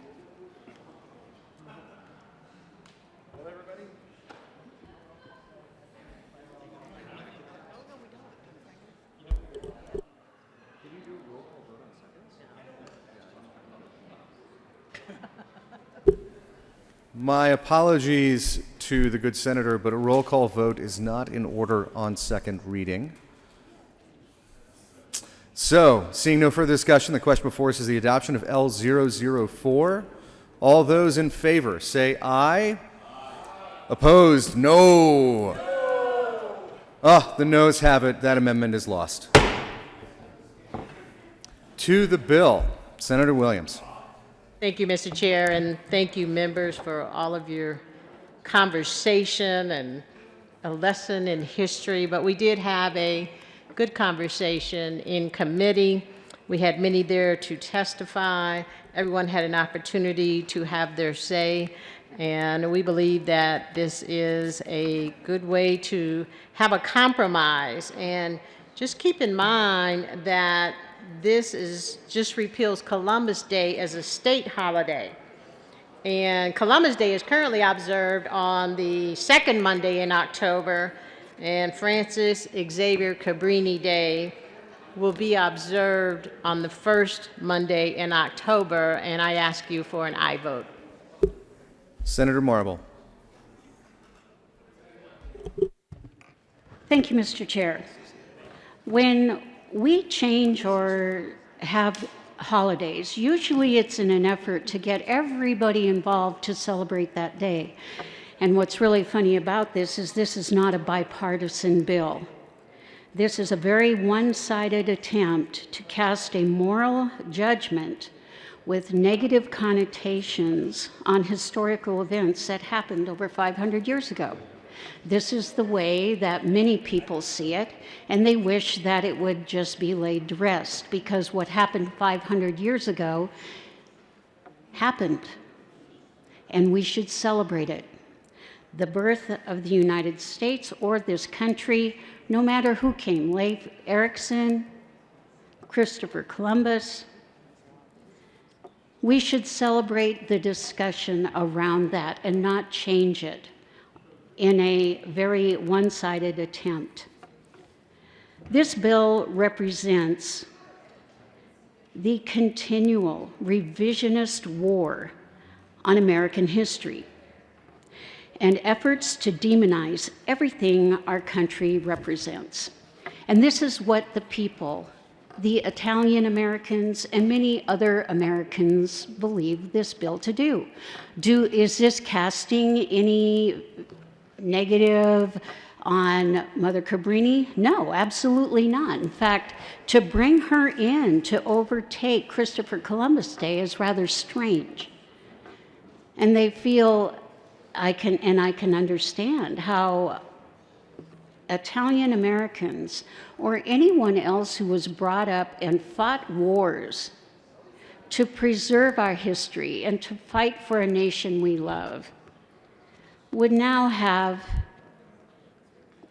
My apologies to the good senator, but a roll call vote is not in order on second reading. So, seeing no further discussion, the question before us is the adoption of L004. All those in favor say aye. Opposed, no. The noes have it. That amendment is lost. To the bill, Senator Williams. Thank you, Mr. Chair, and thank you, members, for all of your conversation and a lesson in history. But we did have a good conversation in committee. We had many there to testify. Everyone had an opportunity to have their say. And we believe that this is a good way to have a compromise. And just keep in mind that this just repeals Columbus Day as a state holiday. And Columbus Day is currently observed on the second Monday in October, and Francis Xavier Cabrini Day will be observed on the first Monday in October, and I ask you for an aye vote. Senator Marble. Thank you, Mr. Chair. When we change or have holidays, usually it's in an effort to get everybody involved to celebrate that day. And what's really funny about this is not a bipartisan bill. This is a very one-sided attempt to cast a moral judgment with negative connotations on historical events that happened over 500 years ago. This is the way that many people see it, and they wish that it would just be laid to rest, because what happened 500 years ago happened, and we should celebrate it. The birth of the United States or this country, no matter who came, Leif Erikson, Christopher Columbus, we should celebrate the discussion around that and not change it in a very one-sided attempt. This bill represents the continual revisionist war on American history and efforts to demonize everything our country represents. And this is what the people, the Italian Americans and many other Americans, believe this bill to do. Is this casting any negative on Mother Cabrini? No, absolutely not. In fact, to bring her in to overtake Christopher Columbus Day is rather strange. And they feel, I can understand how Italian Americans or anyone else who was brought up and fought wars to preserve our history and to fight for a nation we love would now have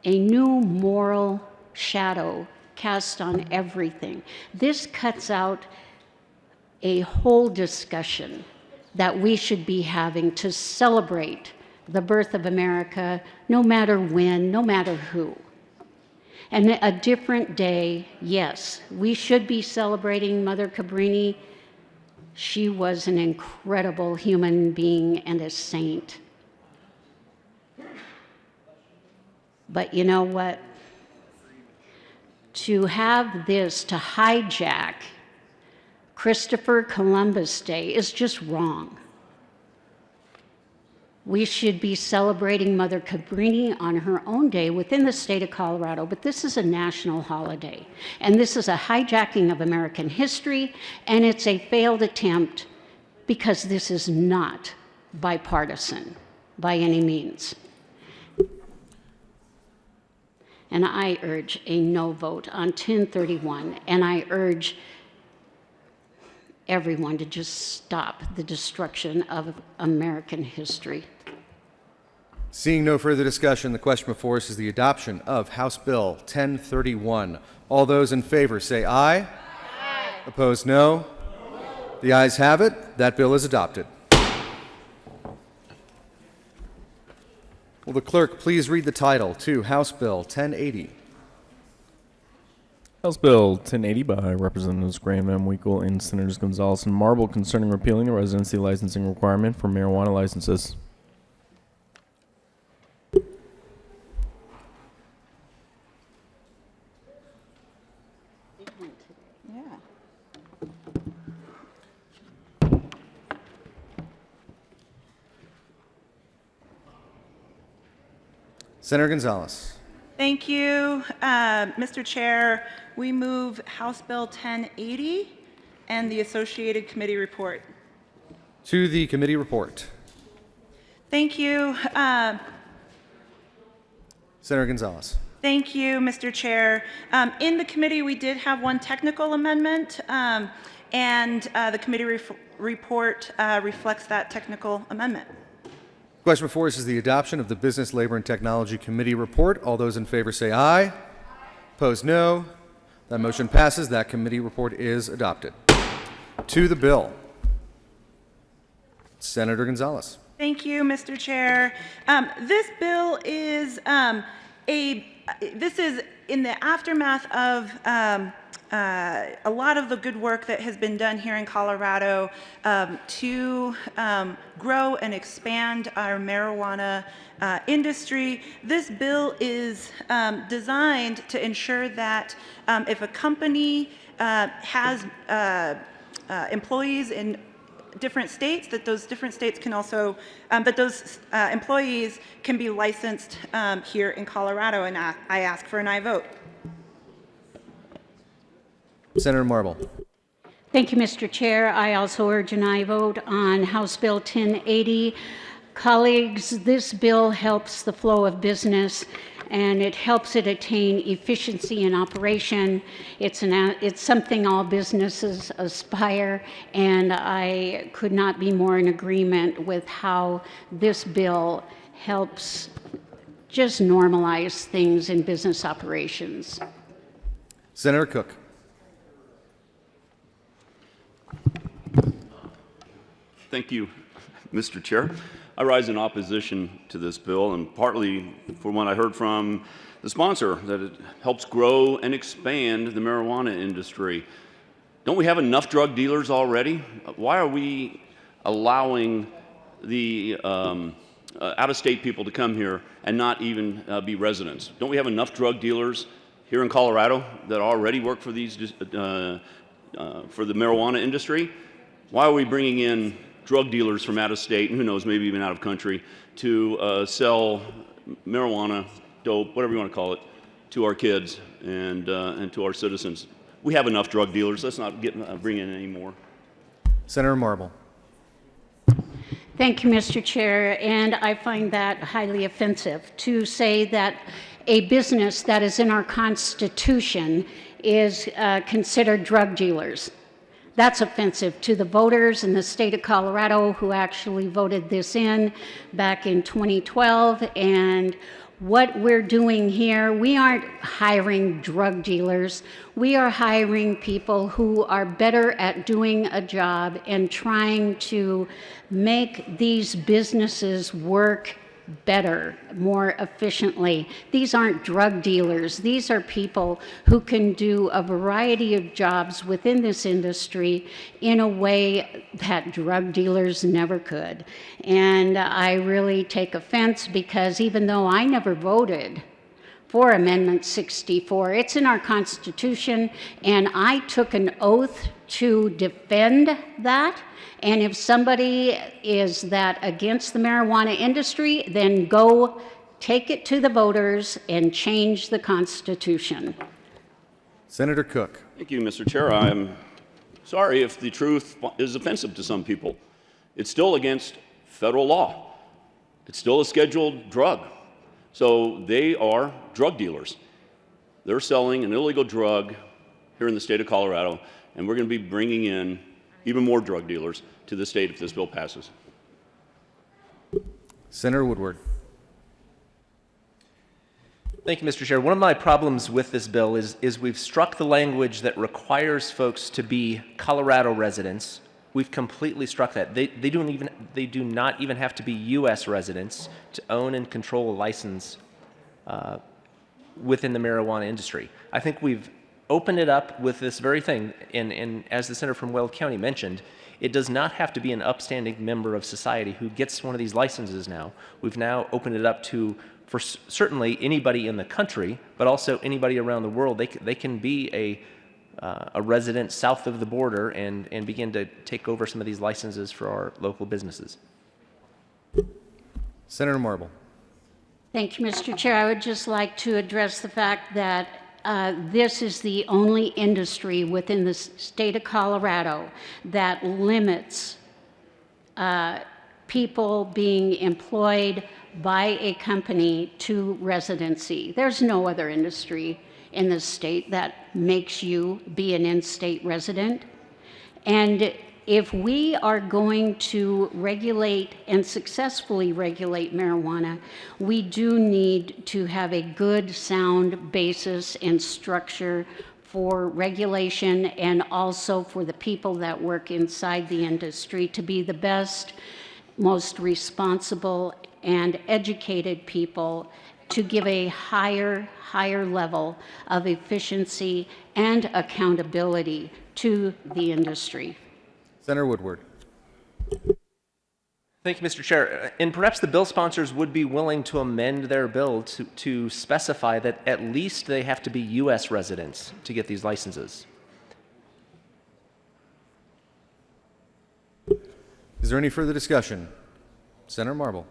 a new moral shadow cast on everything. This cuts out a whole discussion that we should be having to celebrate the birth of America, no matter when, no matter who. And a different day, yes, we should be celebrating Mother Cabrini. She was an incredible human being and a saint. But you know what? To have this, to hijack Christopher Columbus Day is just wrong. We should be celebrating Mother Cabrini on her own day within the state of Colorado, but this is a national holiday. And this is a hijacking of American history, and it's a failed attempt because this is not bipartisan by any means. And I urge a no vote on 1031, and I urge everyone to just stop the destruction of American history. Seeing no further discussion, the question before us is the adoption of House Bill 1031. All those in favor say aye. Aye. Opposed, no. The ayes have it. That bill is adopted. Will the clerk please read the title to House Bill 1080? House Bill 1080 by Representatives Graham M. Weekle and Senators Gonzalez and Marble concerning repealing the residency licensing requirement for marijuana licenses. Senator Gonzalez. Thank you, Mr. Chair. We move House Bill 1080 and the associated committee report. To the committee report. Thank you. Senator Gonzalez. Thank you, Mr. Chair. In the committee, we did have one technical amendment, and the committee report reflects that technical amendment. Question before us is the adoption of the Business, Labor, and Technology Committee report. All those in favor say aye. Opposed, no. That motion passes. That committee report is adopted. To the bill. Senator Gonzalez. Thank you, Mr. Chair. This bill is this is in the aftermath of a lot of the good work that has been done here in Colorado to grow and expand our marijuana industry. This bill is designed to ensure that if a company has employees in different states, that those different states can also, that those employees can be licensed here in Colorado, and I ask for an aye vote. Senator Marble. Thank you, Mr. Chair. I also urge an aye vote on House Bill 1080. Colleagues, this bill helps the flow of business and it helps it attain efficiency in operation. It's something all businesses aspire, and I could not be more in agreement with how this bill helps just normalize things in business operations. Senator Cook. Thank you, Mr. Chair. I rise in opposition to this bill, and partly for what I heard from the sponsor, that it helps grow and expand the marijuana industry. Don't we have enough drug dealers already? Why are we allowing the out-of-state people to come here and not even be residents? Don't we have enough drug dealers here in Colorado that already work for these for the marijuana industry? Why are we bringing in drug dealers from out of state, and who knows, maybe even out of country, to sell marijuana, dope, whatever you want to call it, to our kids and to our citizens? We have enough drug dealers. Let's not bring in any more. Senator Marble. Thank you, Mr. Chair, and I find that highly offensive to say that a business that is in our Constitution is considered drug dealers. That's offensive to the voters in the state of Colorado who actually voted this in back in 2012. And what we're doing here, we aren't hiring drug dealers. We are hiring people who are better at doing a job and trying to make these businesses work better, more efficiently. These aren't drug dealers. These are people who can do a variety of jobs within this industry in a way that drug dealers never could. And I really take offense because even though I never voted for Amendment 64, it's in our Constitution, and I took an oath to defend that. And if somebody is that against the marijuana industry, then go take it to the voters and change the Constitution. Senator Cook. Thank you, Mr. Chair. I'm sorry if the truth is offensive to some people. It's still against federal law. It's still a scheduled drug. So they are drug dealers. They're selling an illegal drug here in the state of Colorado, and we're going to be bringing in even more drug dealers to the state if this bill passes. Senator Woodward. Thank you, Mr. Chair. One of my problems with this bill is we've struck the language that requires folks to be Colorado residents. We've completely struck that. They do not even have to be U.S. residents to own and control a license within the marijuana industry. I think we've opened it up with this very thing, and as the senator from Weld County mentioned, it does not have to be an upstanding member of society who gets one of these licenses now. We've now opened it up to, for certainly anybody in the country, but also anybody around the world. They can be a resident south of the border and begin to take over some of these licenses for our local businesses. Senator Marble. Thank you, Mr. Chair. I would just like to address the fact that this is the only industry within the state of Colorado that limits people being employed by a company to residency. There's no other industry in the state that makes you be an in-state resident. And if we are going to regulate and successfully regulate marijuana, we do need to have a good, sound basis and structure for regulation, and also for the people that work inside the industry to be the best, most responsible and educated people to give a higher level of efficiency and accountability to the industry. Senator Woodward. Thank you, Mr. Chair. And perhaps the bill sponsors would be willing to amend their bill to specify that at least they have to be U.S. residents to get these licenses. Is there any further discussion? Senator Marble.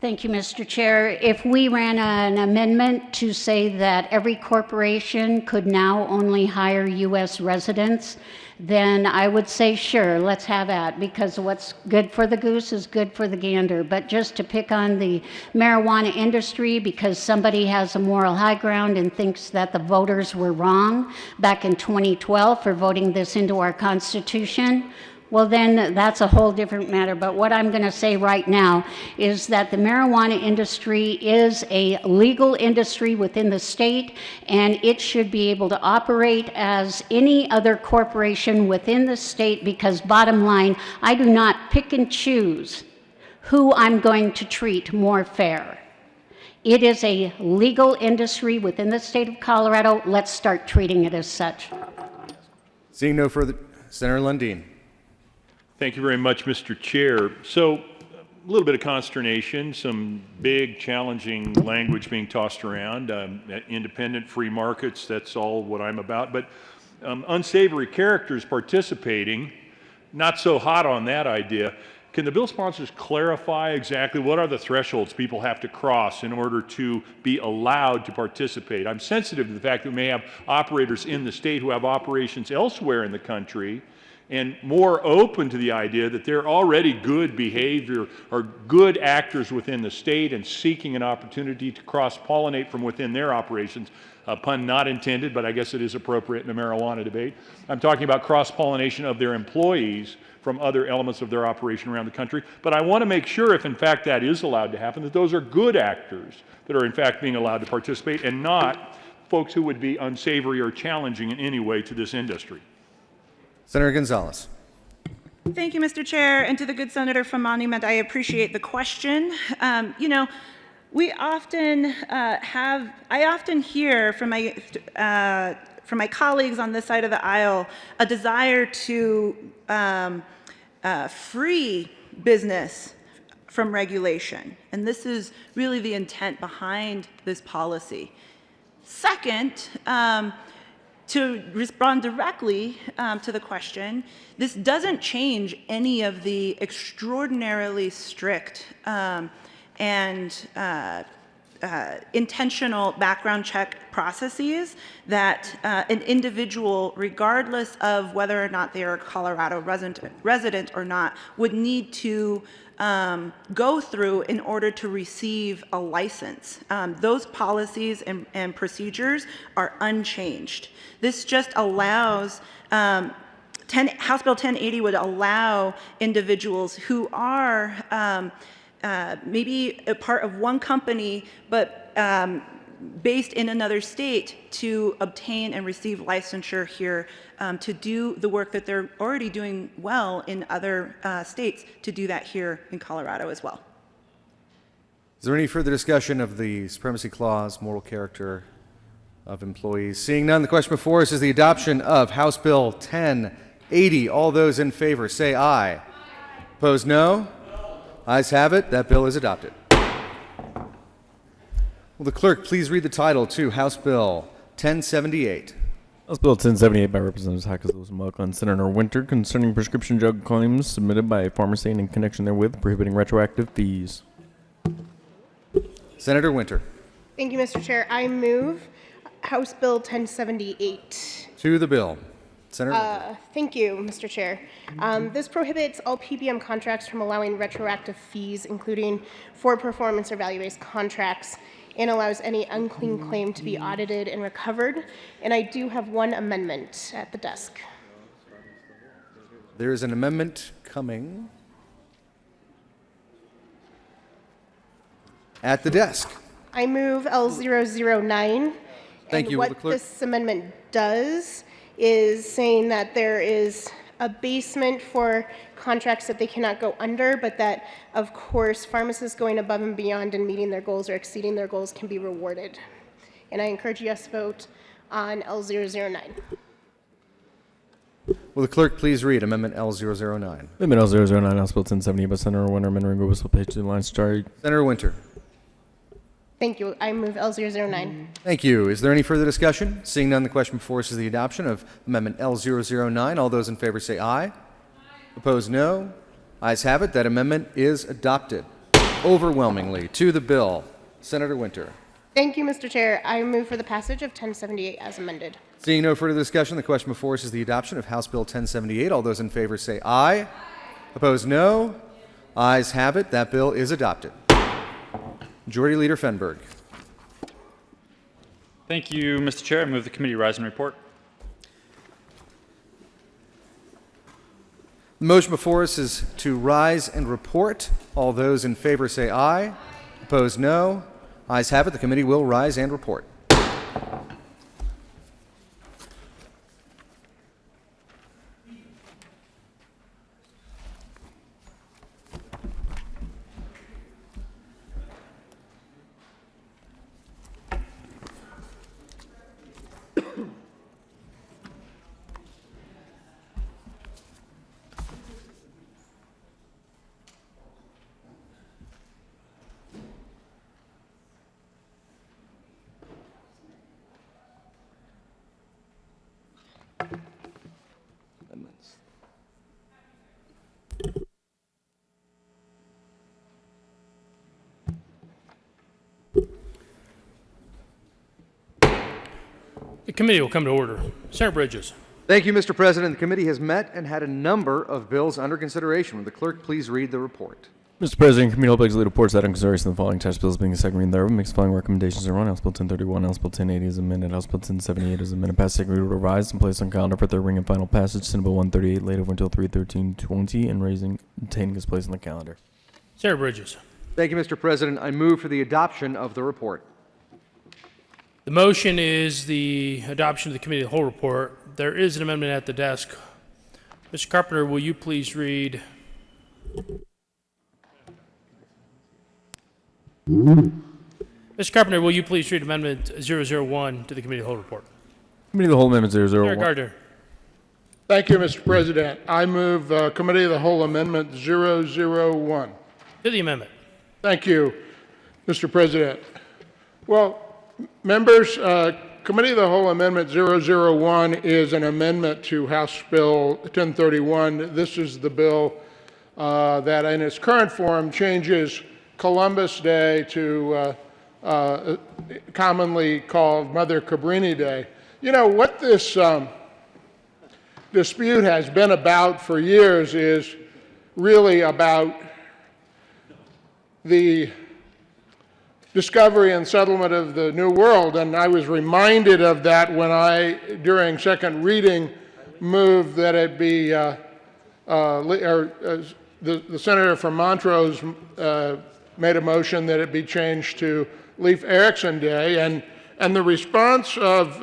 Thank you, Mr. Chair. If we ran an amendment to say that every corporation could now only hire U.S. residents, then I would say, sure, let's have that, because what's good for the goose is good for the gander. But just to pick on the marijuana industry because somebody has a moral high ground and thinks that the voters were wrong back in 2012 for voting this into our Constitution, well, then that's a whole different matter. But what I'm going to say right now is that the marijuana industry is a legal industry within the state, and it should be able to operate as any other corporation within the state, because bottom line, I do not pick and choose who I'm going to treat more fair. It is a legal industry within the state of Colorado. Let's start treating it as such. Seeing no further, Senator Lundin. Thank you very much, Mr. Chair. So, a little bit of consternation, some big, challenging language being tossed around. Independent free markets, that's all what I'm about. But unsavory characters participating, not so hot on that idea. Can the bill sponsors clarify exactly what are the thresholds people have to cross in order to be allowed to participate? I'm sensitive to the fact that we may have operators in the state who have operations elsewhere in the country, and more open to the idea that they're already good behavior or good actors within the state and seeking an opportunity to cross-pollinate from within their operations. A pun not intended, but I guess it is appropriate in a marijuana debate. I'm talking about cross-pollination of their employees from other elements of their operation around the country. But I want to make sure, if in fact that is allowed to happen, that those are good actors that are in fact being allowed to participate, and not folks who would be unsavory or challenging in any way to this industry. Senator Gonzalez. Thank you, Mr. Chair, and to the good senator from Monument, I appreciate the question. We often I often hear from my colleagues on this side of the aisle a desire to free business from regulation, and this is really the intent behind this policy. Second, to respond directly to the question, this doesn't change any of the extraordinarily strict and intentional background check processes that an individual, regardless of whether or not they are a Colorado resident or not, would need to go through in order to receive a license. Those policies and procedures are unchanged. This just allows House Bill 1080 would allow individuals who are maybe a part of one company, but based in another state, to obtain and receive licensure here to do the work that they're already doing well in other states, to do that here in Colorado as well. Is there any further discussion of the Supremacy Clause, moral character of employees? Seeing none, the question before us is the adoption of House Bill 1080. All those in favor say aye. Aye. Opposed, no? Ayes have it. That bill is adopted. Will the clerk please read the title to House Bill 1078? House Bill 1078 by Representatives Hackers, Lewis, and Welker, and Senator Winter concerning prescription drug claims submitted by a pharmacy and in connection therewith prohibiting retroactive fees. Senator Winter. Thank you, Mr. Chair. I move House Bill 1078. To the bill. Senator Winter. Thank you, Mr. Chair. This prohibits all PBM contracts from allowing retroactive fees, including for performance or value-based contracts, and allows any unclean claim to be audited and recovered. And I do have one amendment at the desk. There is an amendment coming at the desk. I move L009. Thank you. Will the What clerk- this amendment does is saying that there is a basement for contracts that they cannot go under, but that, of course, pharmacists going above and beyond and meeting their goals or exceeding their goals can be rewarded. And I encourage a yes vote on L009. Will the clerk please read Amendment L009? Amendment L009, House Bill 1078 by Senator Winter, amending Whistle page 2 line started. Senator Winter. Thank you. I move L009. Thank you. Is there any further discussion? Seeing none, the question before us is the adoption of Amendment L009. All those in favor say aye. Aye. Opposed, no. Ayes have it. That amendment is adopted overwhelmingly. To the bill, Senator Winter. Thank you, Mr. Chair. I move for the passage of 1078 as amended. Seeing no further discussion, the question before us is the adoption of House Bill 1078. All those in favor say aye. Aye. Opposed, no. Ayes have it. That bill is adopted. Majority Leader Fenberg. Thank you, Mr. Chair. I move the committee rise and report. The motion before us is to rise and report. All those in favor say aye. Aye. Opposed, no. Ayes have it. The committee will rise and report. The committee will come to order. Senator Bridges. Thank you, Mr. President. The committee has met and had a number of bills under consideration. Will the clerk please read the report? Mr. President, committee begs reports that on consideration of the following tax bills being a second reading thereof, makes the following recommendations are on. House Bill 1031, House Bill 1080 is amended, House Bill 1078 is amended, passed second reading, revised, and placed on calendar for third reading and final passage. Senate Bill 138 laid over until 3/13/20 and obtaining its place on the calendar. Senator Bridges. Thank you, Mr. President. I move for the adoption of the report. The motion is the adoption of the committee of the whole report. There is an amendment at the desk. Mr. Carpenter, will you please read? Mr. Carpenter, will you please read Amendment 001 to the committee of the whole report? Committee of the whole amendment Senator 001. Gardner. Thank you, Mr. President. I move Committee of the Whole Amendment 001. To the amendment. Thank you, Mr. President. Well, members, Committee of the Whole Amendment 001 is an amendment to House Bill 1031. This is the bill that in its current form changes Columbus Day to commonly called Mother Cabrini Day. You know, what this dispute has been about for years is really about the discovery and settlement of the New World, and I was reminded of that when I, during second reading, move that it be, the senator from Montrose made a motion that it be changed to Leif Erikson Day, and the response of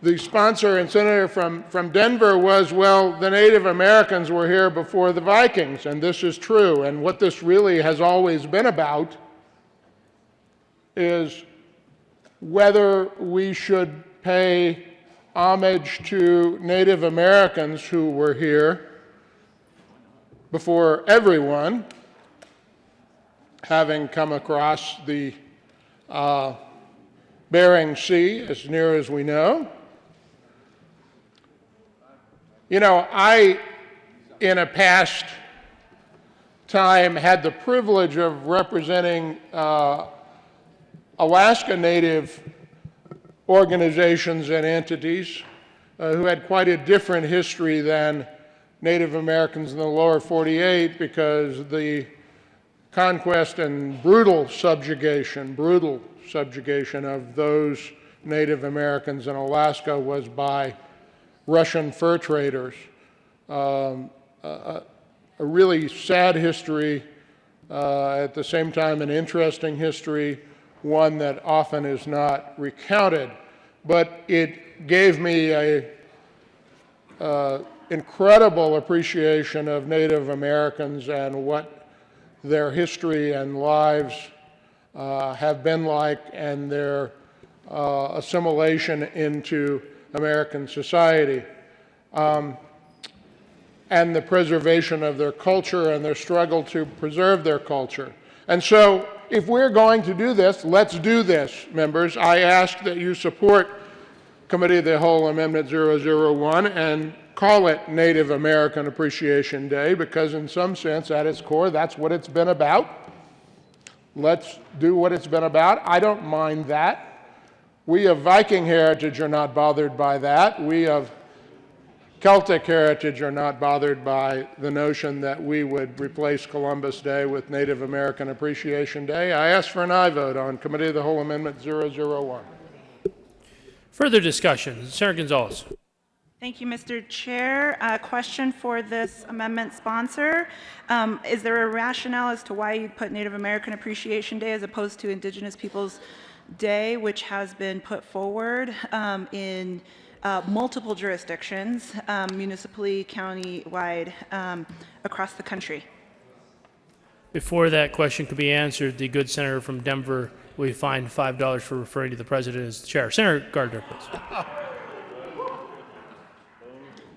the sponsor and senator from Denver was, well, the Native Americans were here before the Vikings, and this is true. And what this really has always been about is whether we should pay homage to Native Americans who were here before everyone, having come across the Bering Sea, as near as we know. You know, I, in a past time, had the privilege of representing Alaska Native organizations and entities who had quite a different history than Native Americans in the lower 48, because the conquest and brutal subjugation of those Native Americans in Alaska was by Russian fur traders. A really sad history, at the same time an interesting history, one that often is not recounted. But it gave me a incredible appreciation of Native Americans and what their history and lives have been like, and their assimilation into American society, and the preservation of their culture and their struggle to preserve their culture. And so, if we're going to do this, let's do this, members. I ask that you support Committee of the Whole Amendment 001 and call it Native American Appreciation Day, because in some sense, at its core, that's what it's been about. Let's do what it's been about. I don't mind that. We of Viking heritage are not bothered by that. We of Celtic heritage are not bothered by the notion that we would replace Columbus Day with Native American Appreciation Day. I ask for an aye vote on Committee of the Whole Amendment 001. Further discussion. Senator Gonzalez. Thank you, Mr. Chair. A question for this amendment sponsor. Is there a rationale as to why you put Native American Appreciation Day as opposed to Indigenous Peoples Day, which has been put forward in multiple jurisdictions, municipally, county-wide, across the country? Before that question could be answered, the good senator from Denver will be fined $5 for referring to the president as the chair. Senator Gardner, please.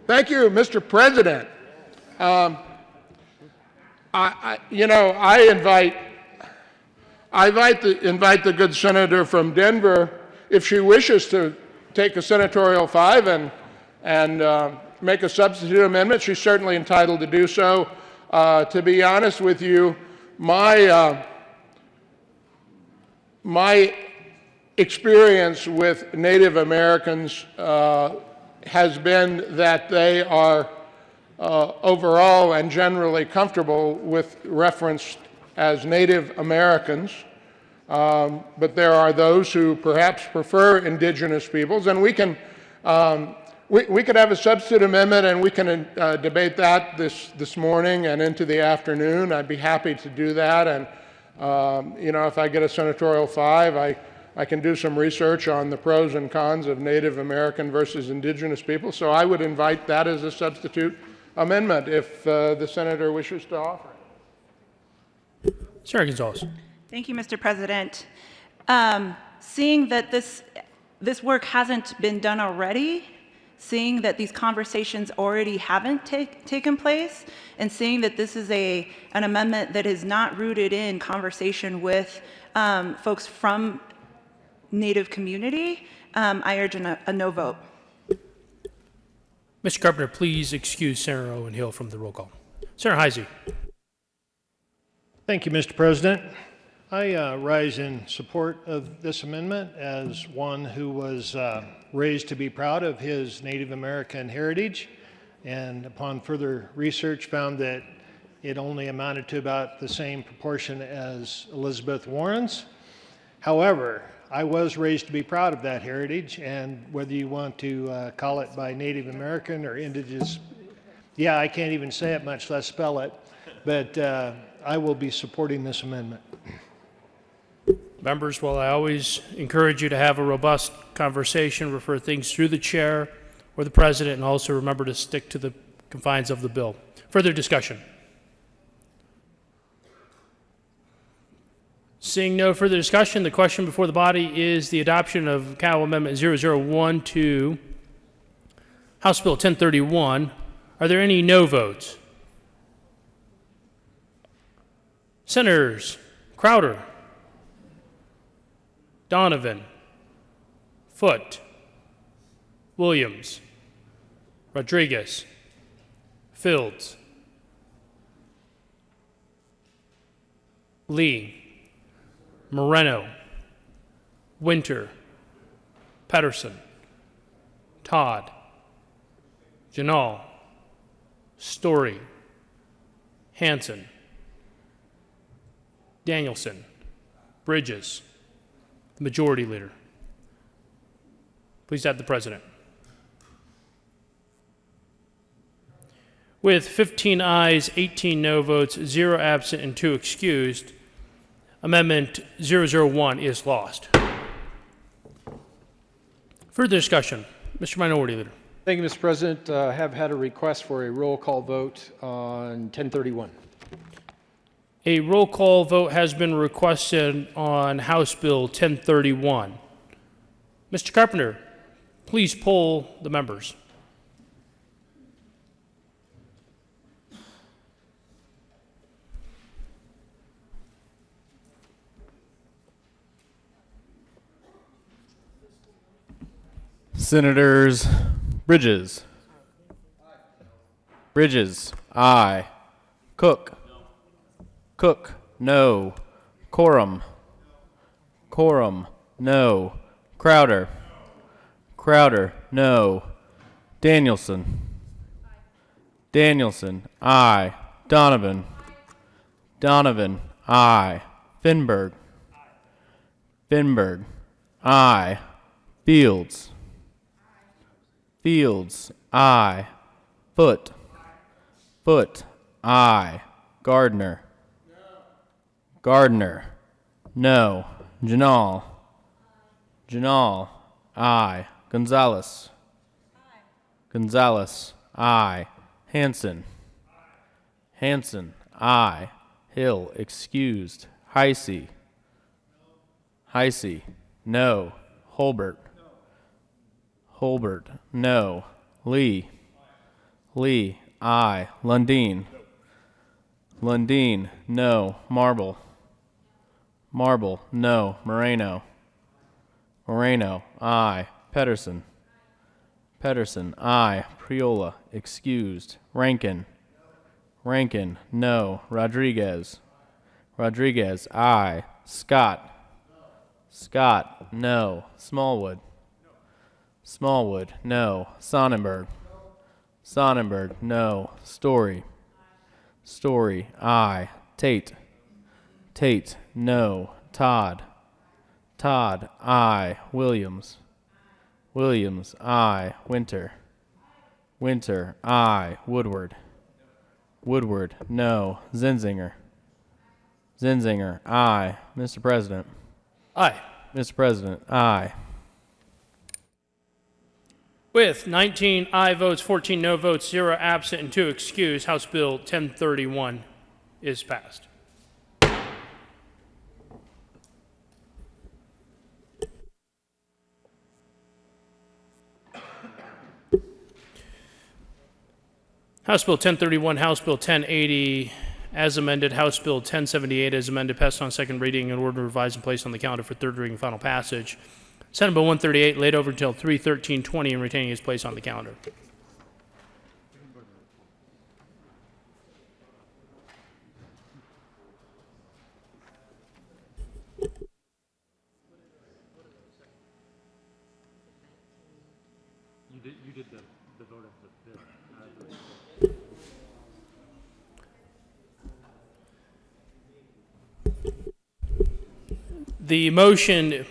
Thank you, Mr. President. I invite the good senator from Denver, if she wishes to take a senatorial 5 and make a substitute amendment, she's certainly entitled to do so. To be honest with you, my experience with Native Americans has been that they are overall and generally comfortable with reference as Native Americans, but there are those who perhaps prefer indigenous peoples, and we can we could have a substitute amendment, and we can debate that this morning and into the afternoon. I'd be happy to do that, and if I get a senatorial 5, I can do some research on the pros and cons of Native American versus indigenous people. So I would invite that as a substitute amendment if the senator wishes to offer it. Senator Gonzalez. Thank you, Mr. President. Seeing that this work hasn't been done already, seeing that these conversations already haven't taken place, and seeing that this is an amendment that is not rooted in conversation with folks from Native community, I urge a no vote. Mr. Carpenter, please excuse Senator Owen Hill from the roll call. Senator Heisey. Thank you, Mr. President. I rise in support of this amendment as one who was raised to be proud of his Native American heritage, and upon further research found that it only amounted to about the same proportion as Elizabeth Warren's. However, I was raised to be proud of that heritage, and whether you want to call it by Native American or indigenous, yeah, I can't even say it, much less spell it, but I will be supporting this amendment. Members, while I always encourage you to have a robust conversation, refer things through the chair or the president, and also remember to stick to the confines of the bill. Further discussion? Seeing no further discussion, the question before the body is the adoption of Cal Amendment 0012, House Bill 1031. Are there any no votes? Senators Crowder, Donovan, Foote, Williams, Rodriguez, Fields, Lee, Moreno, Winter, Pedersen, Todd, Janal, Story, Hanson, Danielson, Bridges, the Majority Leader. Please add the President. With 15 ayes, 18 no votes, 0 absent, and 2 excused, Amendment 001 is lost. Further discussion. Mr. Minority Leader. Thank you, Mr. President. Have had a request for a roll call vote on 1031. A roll call vote has been requested on House Bill 1031. Mr. Carpenter, please poll the members. Senators Bridges. Bridges, aye. Cook. Cook, no. Quorum. Quorum, no. Crowder. Crowder, no. Danielson. Danielson, aye. Donovan. Donovan, aye. Finberg. Finberg, aye. Fields. Fields, aye. Foote. Foote, aye. Gardner. Gardner, no. Janal. Janal, aye. Gonzalez. Gonzalez, aye. Hanson. Hanson, aye. Hill, excused. Heisey. Heisey, no. Holbert. Holbert, no. Lee. Lee, aye. Lundeen. Lundeen, no. Marble. Marble, no. Moreno. Moreno, aye. Pedersen. Pedersen, aye. Priola, excused. Rankin. Rankin, no. Rodriguez. Rodriguez, aye. Scott. Scott, no. Smallwood. Smallwood, no. Sonnenberg. Sonnenberg, no. Story. Story, aye. Tate. Tate, no. Todd. Todd, aye. Williams. Williams, aye. Winter. Winter, aye. Woodward. Woodward, no. Zinzinger. Zinzinger, aye. Mr. President. Aye. Mr. President, aye. With 19 aye votes, 14 no votes, 0 absent, and 2 excused, House Bill 1031 is passed. House Bill 1031, House Bill 1080 as amended, House Bill 1078 as amended, passed on second reading in order to revise and place on the calendar for third reading and final passage. Senate Bill 138 laid over until 3/13/20 and retaining its place on the calendar. You did the vote of the bill. The motion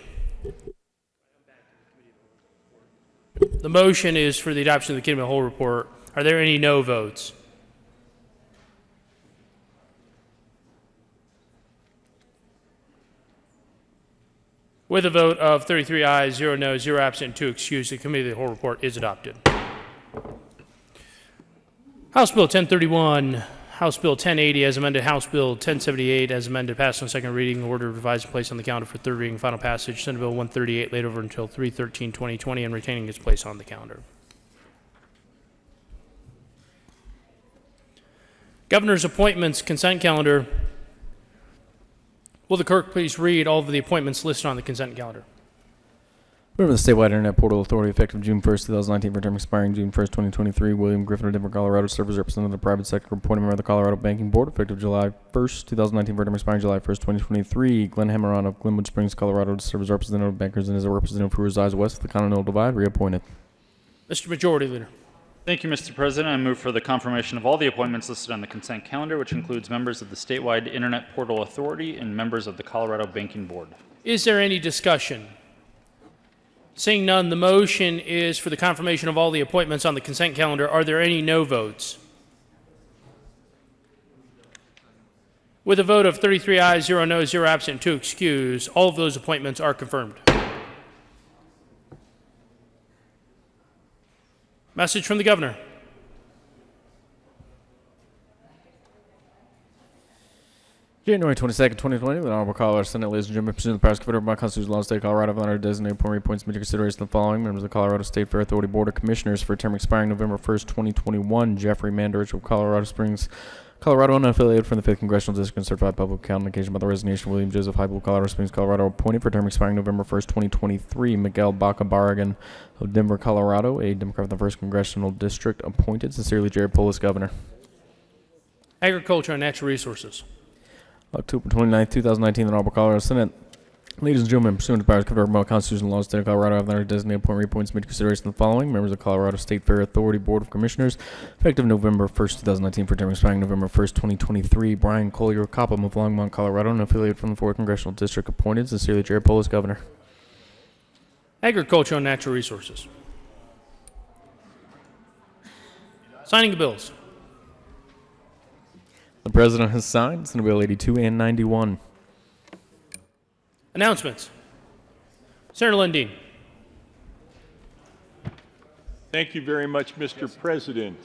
The motion is for the adoption of the committee of the whole report. Are there any no votes? With a vote of 33 ayes, 0 noes, 0 absent, and 2 excused, the committee of the whole report is adopted. House Bill 1031, House Bill 1080 as amended, House Bill 1078 as amended, passed on second reading, order revised and placed on the calendar for third reading, final passage, Senate Bill 138 laid over until 3/13/2020 and retaining its place on the calendar. Governor's appointments consent calendar. Will the clerk please read all of the appointments listed on the consent calendar? Member of the Statewide Internet Portal Authority, effective June 1st, 2019, for term expiring June 1st, 2023. William Griffin of Denver, Colorado, serves as representative of the private sector, appointed member of the Colorado Banking Board, effective July 1st, 2019, for term expiring July 1st, 2023. Glenn Hammeron of Glenwood Springs, Colorado, to serve as representative of bankers and as a representative who resides west of the Continental Divide, reappointed. Mr. Majority Leader. Thank you, Mr. President. I move for the confirmation of all the appointments listed on the consent calendar, which includes members of the Statewide Internet Portal Authority and members of the Colorado Banking Board. Is there any discussion? Seeing none, the motion is for the confirmation of all the appointments on the consent calendar. Are there any no votes? With a vote of 33 ayes, 0 noes, 0 absent, 2 excused, all of those appointments are confirmed. Message from the governor. January 22nd, 2020, the Honorable Colorado Senate, ladies and gentlemen, pursuant to the powers conferred by Constitutional law of the State of Colorado, I've honored to designate appointment appointments into consideration of the following members of the Colorado State Fair Authority Board of Commissioners for a term expiring November 1st, 2021. Jeffrey Mandarich of Colorado Springs, Colorado, unaffiliated from the 5th Congressional District and certified public accountant, occasioned by the resignation of William Joseph Heibel of Colorado Springs, Colorado, appointed for a term expiring November 1st, 2023. Miguel Baca Barragan of Denver, Colorado, a Democrat from the 1st Congressional District, appointed. Sincerely, Jared Polis, Governor. Agriculture and Natural Resources. October 29th, 2019, the Honorable Colorado Senate. Ladies and gentlemen, pursuant to the powers conferred by Constitutional law of the State of Colorado, I have honored to designate appointment appointments made consideration of the following members of the Colorado State Fair Authority Board of Commissioners, effective November 1st, 2019, for term expiring November 1st, 2023. Brian Collier Copham of Longmont, Colorado, and affiliated from the 4th Congressional District, appointed. Sincerely, Jared Polis, Governor. Agriculture and Natural Resources. Signing the bills. The President has signed Senate Bill 82 and 91. Announcements. Senator Lundeen. Thank you very much, Mr. President.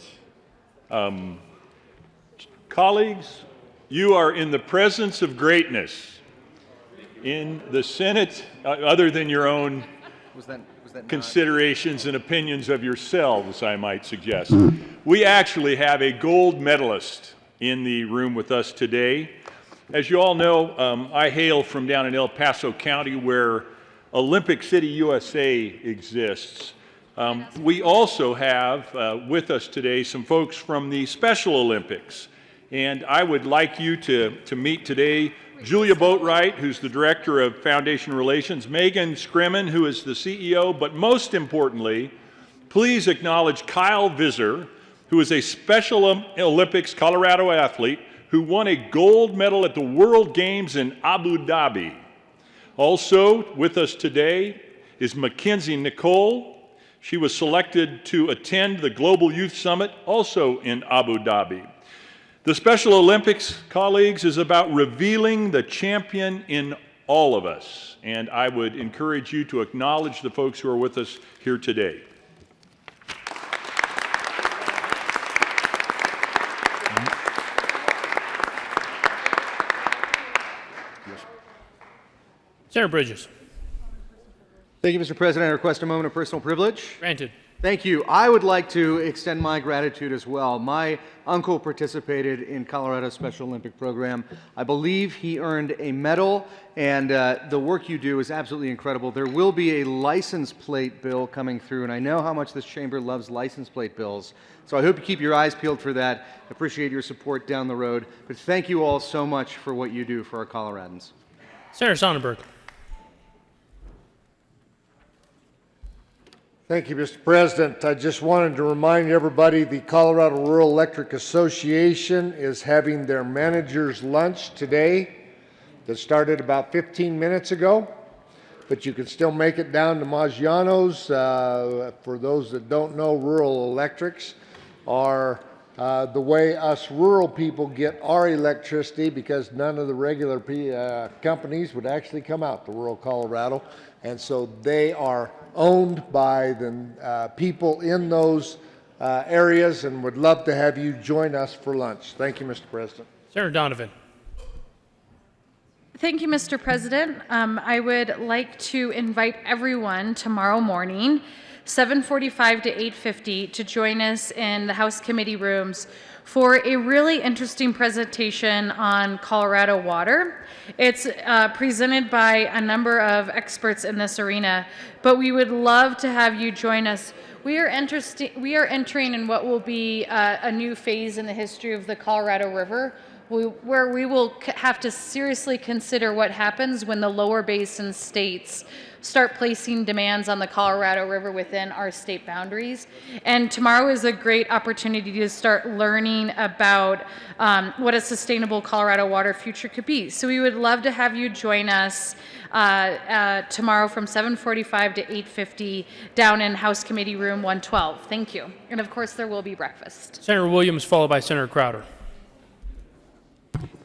Colleagues, you are in the presence of greatness. In the Senate, other than your own considerations and opinions of yourselves, I might suggest, we actually have a gold medalist in the room with us today. As you all know, I hail from down in El Paso County where Olympic City, USA exists. We also have with us today some folks from the Special Olympics. And I would like you to meet today Julia Boatwright, who's the Director of Foundation Relations, Megan Scrimmen, who is the CEO, but most importantly, please acknowledge Kyle Visser, who is a Special Olympics Colorado athlete who won a gold medal at the World Games in Abu Dhabi. Also with us today is Mackenzie Nicole. She was selected to attend the Global Youth Summit, also in Abu Dhabi. The Special Olympics, colleagues, is about revealing the champion in all of us. And I would encourage you to acknowledge the folks who are with us here today. Senator Bridges. Thank you, Mr. President. I request a moment of personal privilege. Granted. Thank you. I would like to extend my gratitude as well. My uncle participated in Colorado's Special Olympic program. I believe he earned a medal, and the work you do is absolutely incredible. There will be a license plate bill coming through, and I know how much this chamber loves license plate bills. So I hope you keep your eyes peeled for that. I appreciate your support down the road. But thank you all so much for what you do for our Coloradans. Senator Sonnenberg. Thank you, Mr. President. I just wanted to remind everybody the Colorado Rural Electric Association is having their manager's lunch today that started about 15 minutes ago. but you can still make it down to Maggiano's. For those that don't know, rural electrics are the way us rural people get our electricity, because none of the regular companies would actually come out to rural Colorado. And so they are owned by the people in those areas, and would love to have you join us for lunch. Thank you, Mr. President. Senator Donovan. Thank you, Mr. President. I would like to invite everyone tomorrow morning, 7:45 to 8:50, to join us in the House committee rooms for a really interesting presentation on Colorado water. It's presented by a number of experts in this arena, but we would love to have you join us. We are entering in what will be a new phase in the history of the Colorado River, where we will have to seriously consider what happens when the lower basin states start placing demands on the Colorado River within our state boundaries. And tomorrow is a great opportunity to start learning about what a sustainable Colorado water future could be. So we would love to have you join us tomorrow from 7:45 to 8:50 down in House Committee Room 112. Thank you. And of course, there will be breakfast. Senator Williams, followed by Senator Crowder.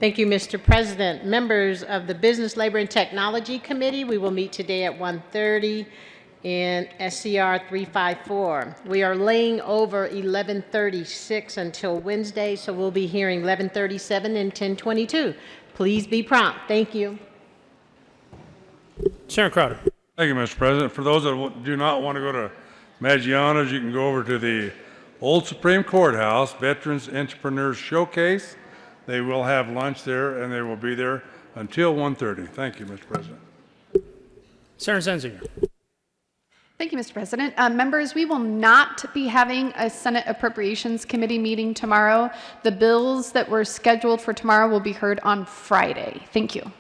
Thank you, Mr. President. Members of the Business, Labor, and Technology Committee, we will meet today at 1:30 in SCR 354. We are laying over 11:36 until Wednesday, so we'll be hearing 11:37 and 10:22. Please be prompt. Thank you. Senator Crowder. Thank you, Mr. President. For those that do not want to go to Maggiano's, you can go over to the Old Supreme Courthouse Veterans Entrepreneurs Showcase. They will have lunch there, and they will be there until 1:30. Thank you, Mr. President. Senator Zenzinger. Thank you, Mr. President. Members, we will not be having a Senate Appropriations Committee meeting tomorrow. The bills that were scheduled for tomorrow will be heard on Friday. Thank you.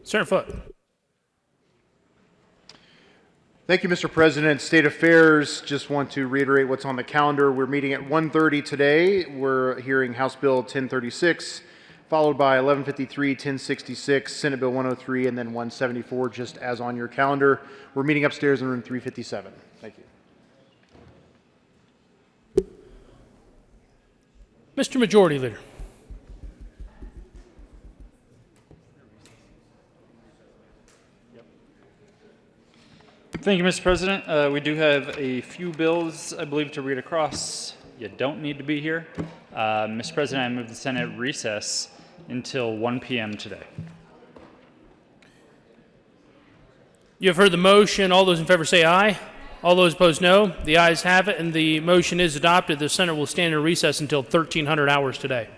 Senator Foote. Thank you, Mr. President. State Affairs, just want to reiterate what's on the calendar. We're meeting at 1:30 today. We're hearing House Bill 1036, followed by 1153, 1066, Senate Bill 103, and then 174, just as on your calendar. We're meeting upstairs in room 357. Thank you. Mr. Majority Leader. Thank you, Mr. President. We do have a few bills, I believe, to read across. You don't need to be here. Mr. President, I move the Senate recess until 1 p.m. today. You have heard the motion. All those in favor say aye. All those opposed, no. The ayes have it, and the motion is adopted. The Senate will stand in recess until 1300 hours today.